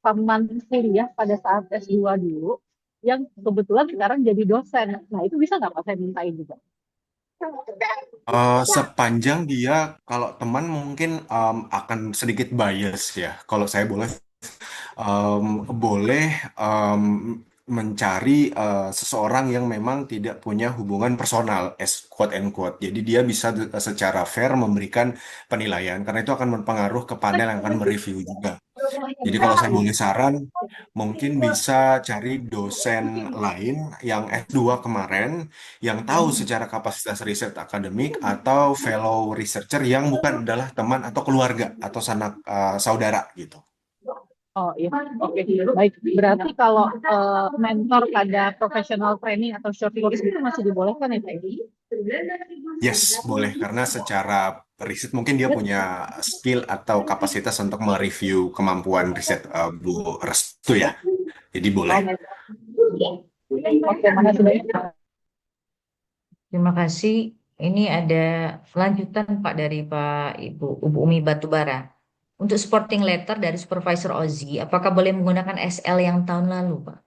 teman kuliah pada saat S2 dulu, yang kebetulan sekarang jadi dosen, nah itu bisa nggak Pak saya mintain juga? Sepanjang dia kalau teman mungkin akan sedikit bias ya. Kalau saya boleh em, mencari seseorang yang memang tidak punya hubungan personal, as quote and quote. Jadi dia bisa secara fair memberikan penilaian karena itu akan berpengaruh ke panel yang akan mereview juga. Jadi kalau saya boleh saran, mungkin bisa cari dosen lain yang S2 kemarin, yang tahu secara kapasitas riset akademik atau fellow researcher yang bukan adalah teman atau keluarga atau sanak saudara gitu. Oh iya, oke. Baik, berarti kalau mentor pada professional training atau short course itu masih dibolehkan ya Pak? Yes, boleh karena secara riset mungkin dia punya skill atau kapasitas untuk mereview kemampuan riset Bu Restu ya. Jadi boleh. Oke, makasih banyak. Terima kasih. Ini ada lanjutan Pak dari Pak Ibu Umi Batubara. Untuk supporting letter dari Supervisor Ozi, apakah boleh menggunakan SL yang tahun lalu, Pak?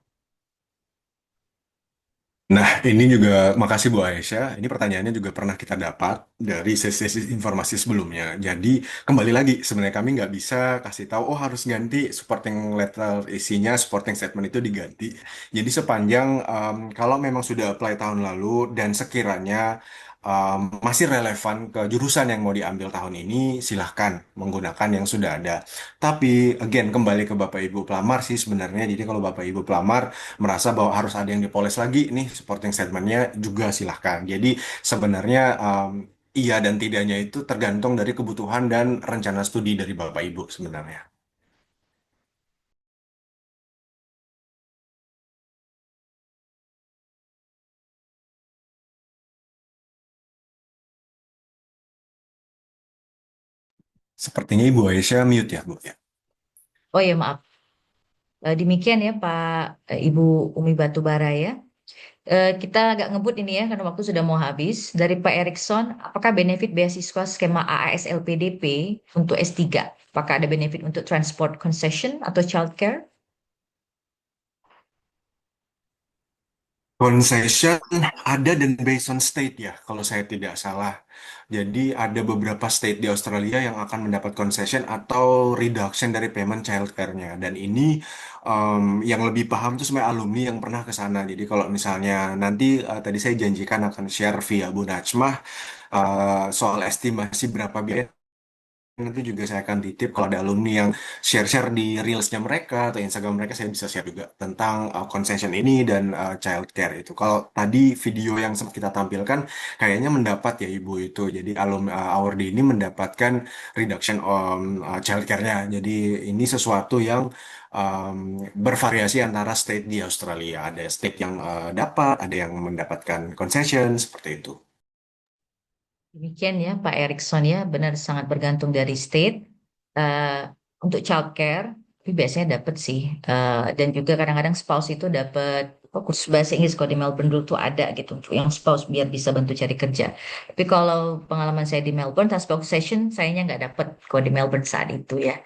Nah, ini juga makasih Bu Aisyah. Ini pertanyaannya juga pernah kita dapat dari sesi informasi sebelumnya. Jadi kembali lagi, sebenarnya kami nggak bisa kasih tahu, oh harus ganti supporting letter isinya, supporting statement itu diganti. Jadi sepanjang kalau memang sudah apply tahun lalu dan sekiranya masih relevan ke jurusan yang mau diambil tahun ini, silahkan menggunakan yang sudah ada. Tapi, again, kembali ke Bapak Ibu pelamar sih sebenarnya. Jadi kalau Bapak Ibu pelamar merasa bahwa harus ada yang dipoles lagi nih supporting statementnya juga silahkan. Jadi sebenarnya iya dan tidaknya itu tergantung dari kebutuhan dan rencana studi dari Bapak Ibu sebenarnya. Sepertinya Ibu Aisyah mute ya Bu ya. Oh ya maaf. Demikian ya Pak Ibu Umi Batubara ya. Kita agak ngebut ini ya karena waktu sudah mau habis. Dari Pak Erikson, apakah benefit beasiswa skema AAS LPDP untuk S3? Apakah ada benefit untuk transport concession atau childcare? Concession ada dan based on state ya, kalau saya tidak salah. Jadi ada beberapa state di Australia yang akan mendapat concession atau reduction dari payment childcare-nya. Dan ini yang lebih paham itu sebenarnya alumni yang pernah ke sana. Jadi kalau misalnya nanti tadi saya janjikan akan share via Bu Najmah soal estimasi berapa biaya. Nanti juga saya akan titip kalau ada alumni yang share-share di Reels-nya mereka atau Instagram mereka, saya bisa share juga tentang concession ini dan childcare itu. Kalau tadi video yang sempat kita tampilkan kayaknya mendapat ya Ibu itu. Jadi alumni awardee ini mendapatkan reduction on childcare-nya. Jadi ini sesuatu yang um, bervariasi antara state di Australia. Ada state yang dapat, ada yang mendapatkan concession seperti itu. Demikian ya Pak Erikson ya, benar sangat bergantung dari state. Eh, untuk childcare, tapi biasanya dapat sih. Dan juga kadang-kadang spouse itu dapat kursus bahasa Inggris kalau di Melbourne dulu tuh ada gitu untuk yang spouse biar bisa bantu cari kerja. Tapi kalau pengalaman saya di Melbourne, tanpa session sayanya nggak dapat kalau di Melbourne saat itu ya.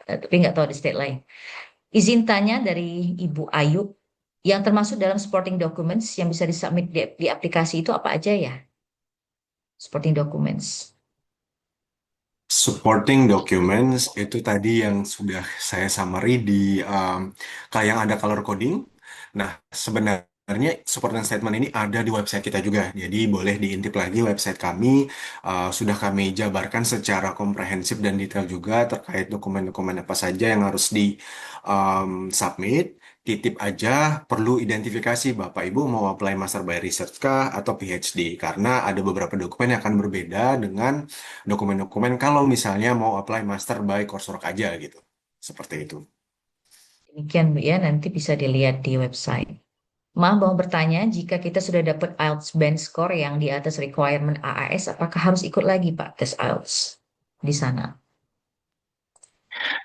Tapi nggak tahu di state lain. Izin tanya dari Ibu Ayu, yang termasuk dalam supporting documents yang bisa disubmit di aplikasi itu apa aja ya? Supporting documents. Supporting documents itu tadi yang sudah saya summary di kayak yang ada color coding. Nah, sebenarnya supporting statement ini ada di website kita juga. Jadi boleh diintip lagi website kami. Sudah kami jabarkan secara komprehensif dan detail juga terkait dokumen-dokumen apa saja yang harus di submit. Titip aja, perlu identifikasi Bapak Ibu mau apply Master by Research kah atau PhD. Karena ada beberapa dokumen yang akan berbeda dengan dokumen-dokumen kalau misalnya mau apply master by coursework aja gitu. Seperti itu. Demikian Bu ya, nanti bisa dilihat di website. Mau bertanya, jika kita sudah dapat IELTS band score yang di atas requirement AAS, apakah harus ikut lagi Pak tes IELTS di sana?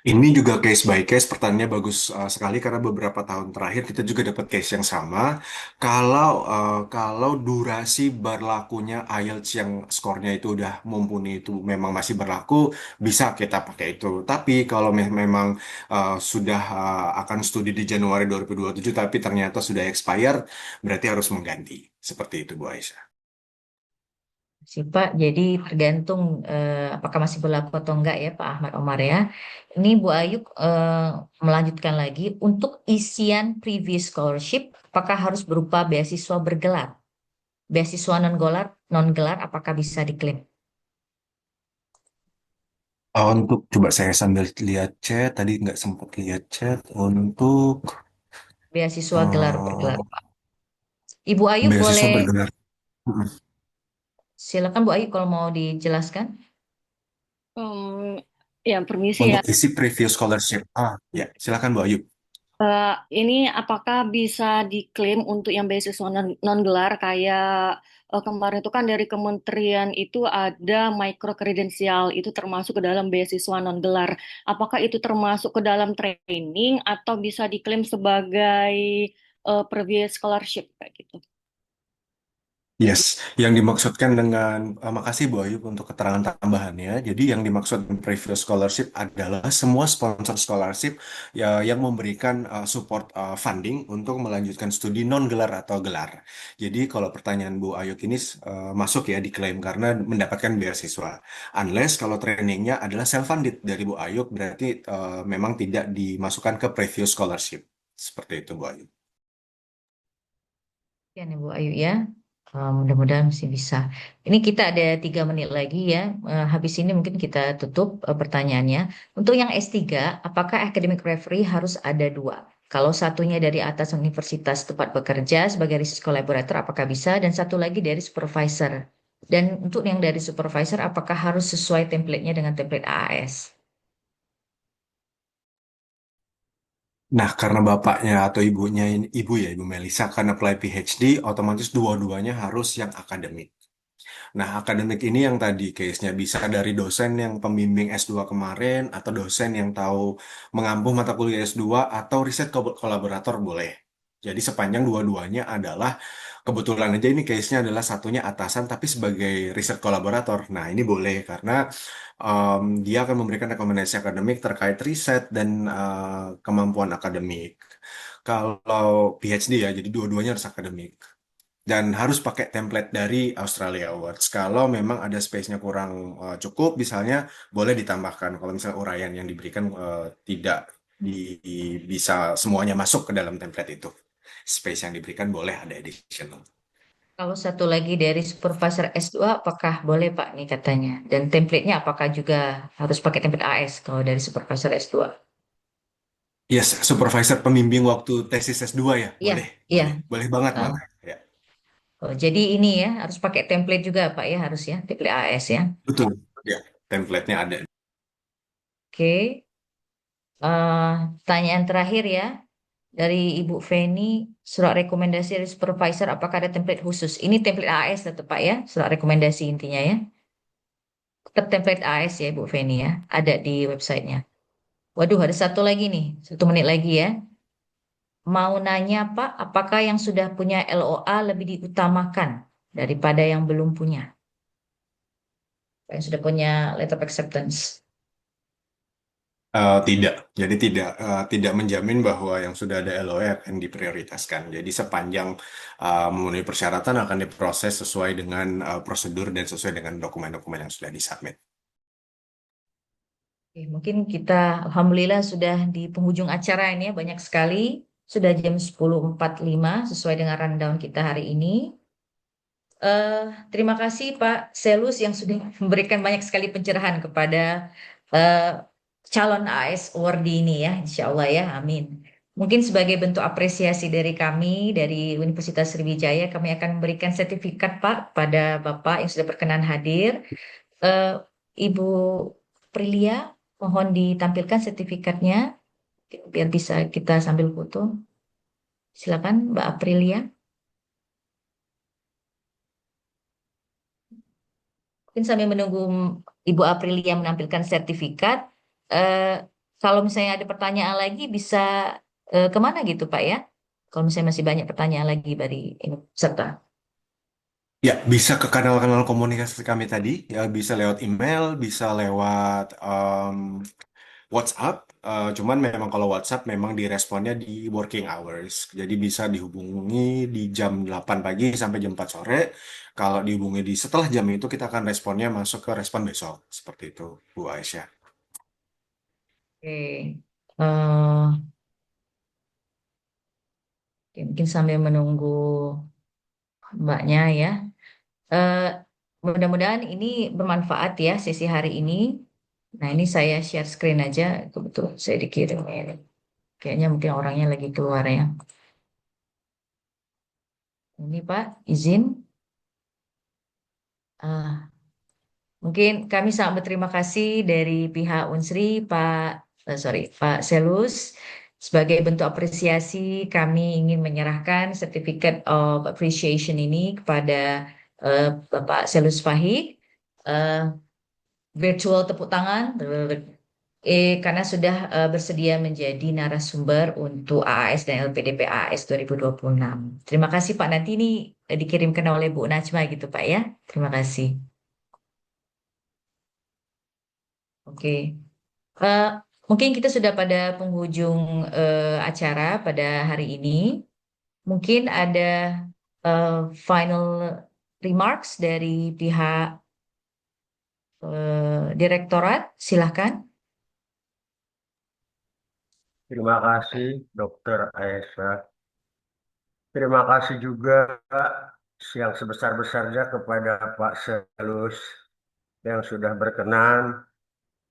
Ini juga case by case, pertanyaannya bagus sekali karena beberapa tahun terakhir kita juga dapat case yang sama. Kalau durasi berlakunya IELTS yang skornya itu udah mumpuni itu memang masih berlaku, bisa kita pakai itu. Tapi kalau memang sudah akan studi di Januari 2027 tapi ternyata sudah expired, berarti harus mengganti. Seperti itu Bu Aisyah. Sih Pak, jadi tergantung apakah masih berlaku atau enggak ya Pak Ahmad Omar ya. Ini Bu Ayu melanjutkan lagi, untuk isian previous scholarship, apakah harus berupa beasiswa bergelar? Beasiswa non-gelar, apakah bisa diklaim? Untuk coba saya sambil lihat chat, tadi nggak sempat lihat chat untuk Beasiswa gelar bergelar eh, Pak. Ibu Ayu beasiswa boleh bergelar. Mm. silakan Bu Ayu kalau mau dijelaskan. Ya, permisi ya. Untuk isi previous scholarship. Ya, silakan Bu Ayu. Ini apakah bisa diklaim untuk yang beasiswa non-gelar kayak kemarin itu kan dari kementerian itu ada micro kredensial itu termasuk ke dalam beasiswa non-gelar. Apakah itu termasuk ke dalam training atau bisa diklaim sebagai previous scholarship kayak gitu? Yes, yang dimaksudkan dengan makasih Bu Ayub untuk keterangan tambahannya. Jadi yang dimaksud dengan previous scholarship adalah semua sponsor scholarship ya, yang memberikan support funding untuk melanjutkan studi non gelar atau gelar. Jadi kalau pertanyaan Bu Ayub ini masuk ya diklaim karena mendapatkan beasiswa. Unless kalau trainingnya adalah self funded dari Bu Ayub berarti memang tidak dimasukkan ke previous scholarship. Seperti itu Bu Ayub. Ya nih Bu Ayu ya. Mudah-mudahan masih bisa. Ini kita ada 3 menit lagi ya. Habis ini mungkin kita tutup pertanyaannya. Untuk yang S3, apakah academic referee harus ada 2? Kalau satunya dari atas universitas tempat bekerja sebagai research collaborator, apakah bisa? Dan satu lagi dari supervisor. Dan untuk yang dari supervisor, apakah harus sesuai template-nya dengan template AAS? Nah, karena bapaknya atau ibunya ibu ya, Ibu Melisa, karena apply PhD, otomatis dua-duanya harus yang akademik. Nah, akademik ini yang tadi case-nya bisa dari dosen yang pembimbing S2 kemarin, atau dosen yang tahu mengampu mata kuliah S2, atau riset kolaborator boleh. Jadi sepanjang dua-duanya adalah, kebetulan aja ini case-nya adalah satunya atasan, tapi sebagai riset kolaborator. Nah, ini boleh karena dia akan memberikan rekomendasi akademik terkait riset dan kemampuan akademik. Kalau PhD ya, jadi dua-duanya harus akademik. dan harus pakai template dari Australia Awards. Kalau memang ada space-nya kurang cukup, misalnya boleh ditambahkan. Kalau misalnya uraian yang diberikan tidak bisa semuanya masuk ke dalam template itu. Space yang diberikan boleh ada additional. Kalau satu lagi dari supervisor S2, apakah boleh Pak nih katanya? Dan template-nya apakah juga harus pakai template AS kalau dari supervisor S2? Yes, supervisor pembimbing waktu tesis S2 ya, Iya, boleh, iya. boleh banget Ah, malah. Ya, oh, jadi ini ya harus pakai template juga Pak ya harus ya template AS ya. betul. Ya, template-nya ada. Oke. Tanyaan terakhir ya dari Ibu Feni, surat rekomendasi dari supervisor apakah ada template khusus? Ini template AS tetap Pak ya, surat rekomendasi intinya ya. Tetap template AS ya Ibu Feni ya, ada di websitenya. Waduh, ada satu lagi nih, 1 menit lagi ya. Mau nanya Pak, apakah yang sudah punya LOA lebih diutamakan daripada yang belum punya? Yang sudah punya letter of acceptance. Tidak, jadi tidak menjamin bahwa yang sudah ada LOE akan diprioritaskan. Jadi sepanjang memenuhi persyaratan akan diproses sesuai dengan prosedur dan sesuai dengan dokumen-dokumen yang sudah disubmit. Oke, mungkin kita alhamdulillah sudah di penghujung acara ini ya, banyak sekali. Sudah jam 10.45 sesuai dengan rundown kita hari ini. Terima kasih Pak Selus yang sudah memberikan banyak sekali pencerahan kepada eh, calon AS awardee ini ya, insya Allah ya, amin. Mungkin sebagai bentuk apresiasi dari kami, dari Universitas Sriwijaya, kami akan memberikan sertifikat Pak pada Bapak yang sudah berkenan hadir. Eh, Ibu Prilia, mohon ditampilkan sertifikatnya, biar bisa kita sambil foto. Silakan Mbak Aprilia. Mungkin sambil menunggu Ibu Aprilia menampilkan sertifikat, kalau misalnya ada pertanyaan lagi bisa kemana gitu Pak ya? Kalau misalnya masih banyak pertanyaan lagi dari ini peserta. Ya, bisa ke kanal-kanal komunikasi kami tadi, ya bisa lewat email, bisa lewat WhatsApp. Cuman memang kalau WhatsApp memang diresponnya di working hours. Jadi bisa dihubungi di jam 8 pagi sampai jam 4 sore. Kalau dihubungi di setelah jam itu kita akan responnya masuk ke respon besok. Seperti itu, Bu Aisyah. Oke. Eh, oke, mungkin sambil menunggu Mbaknya ya. Eh, Mudah-mudahan ini bermanfaat ya sesi hari ini. Nah, ini saya share screen aja. Kebetulan saya dikirim ini. Kayaknya mungkin orangnya lagi keluar ya. Ini Pak, izin. Mungkin kami sangat berterima kasih dari pihak Unsri, Pak Selus. Sebagai bentuk apresiasi, kami ingin menyerahkan Certificate of Appreciation ini kepada Bapak Selus Fahik. Virtual tepuk tangan. Karena sudah bersedia menjadi narasumber untuk AAS dan LPDP AAS 2026. Terima kasih Pak, nanti ini dikirimkan oleh Bu Najma gitu Pak ya. Terima kasih. Oke. Eh, Mungkin kita sudah pada penghujung acara pada hari ini. Mungkin ada final remarks dari pihak direktorat, silahkan. Terima kasih Dr. Aisyah. Terima kasih juga yang sebesar-besarnya kepada Pak Selus yang sudah berkenan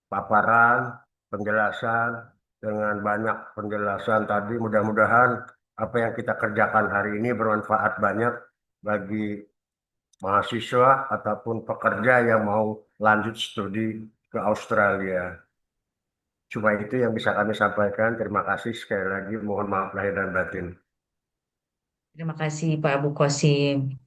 paparan, penjelasan, dengan banyak penjelasan tadi. Mudah-mudahan apa yang kita kerjakan hari ini bermanfaat banyak bagi mahasiswa ataupun pekerja yang mau lanjut studi ke Australia. Cuma itu yang bisa kami sampaikan. Terima kasih sekali lagi. Mohon maaf lahir dan batin. Terima kasih Pak Abu Qasim.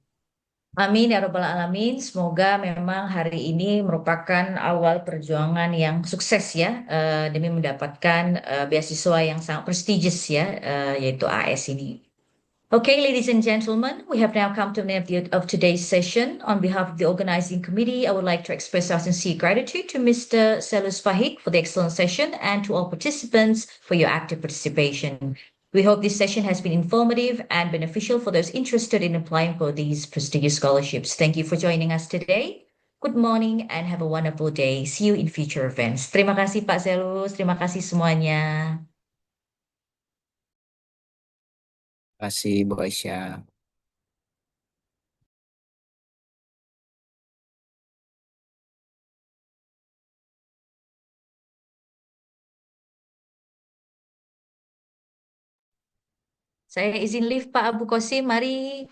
Amin ya Rabbal Alamin. Semoga memang hari ini merupakan awal perjuangan yang sukses ya demi mendapatkan beasiswa yang sangat prestigious ya yaitu AS ini. Okay, ladies and gentlemen, we have now come to the end of today's session. On behalf of the organizing committee, I would like to express our sincere gratitude to Mr. Selus Fahik for the excellent session and to all participants for your active participation. We hope this session has been informative and beneficial for those interested in applying for these prestigious scholarships. Thank you for joining us today. Good morning and have a wonderful day. See you in future events. Terima kasih Pak Zelus, terima kasih semuanya. Terima kasih Bu Aisyah. Saya izin live Pak Abu Qasim, mari.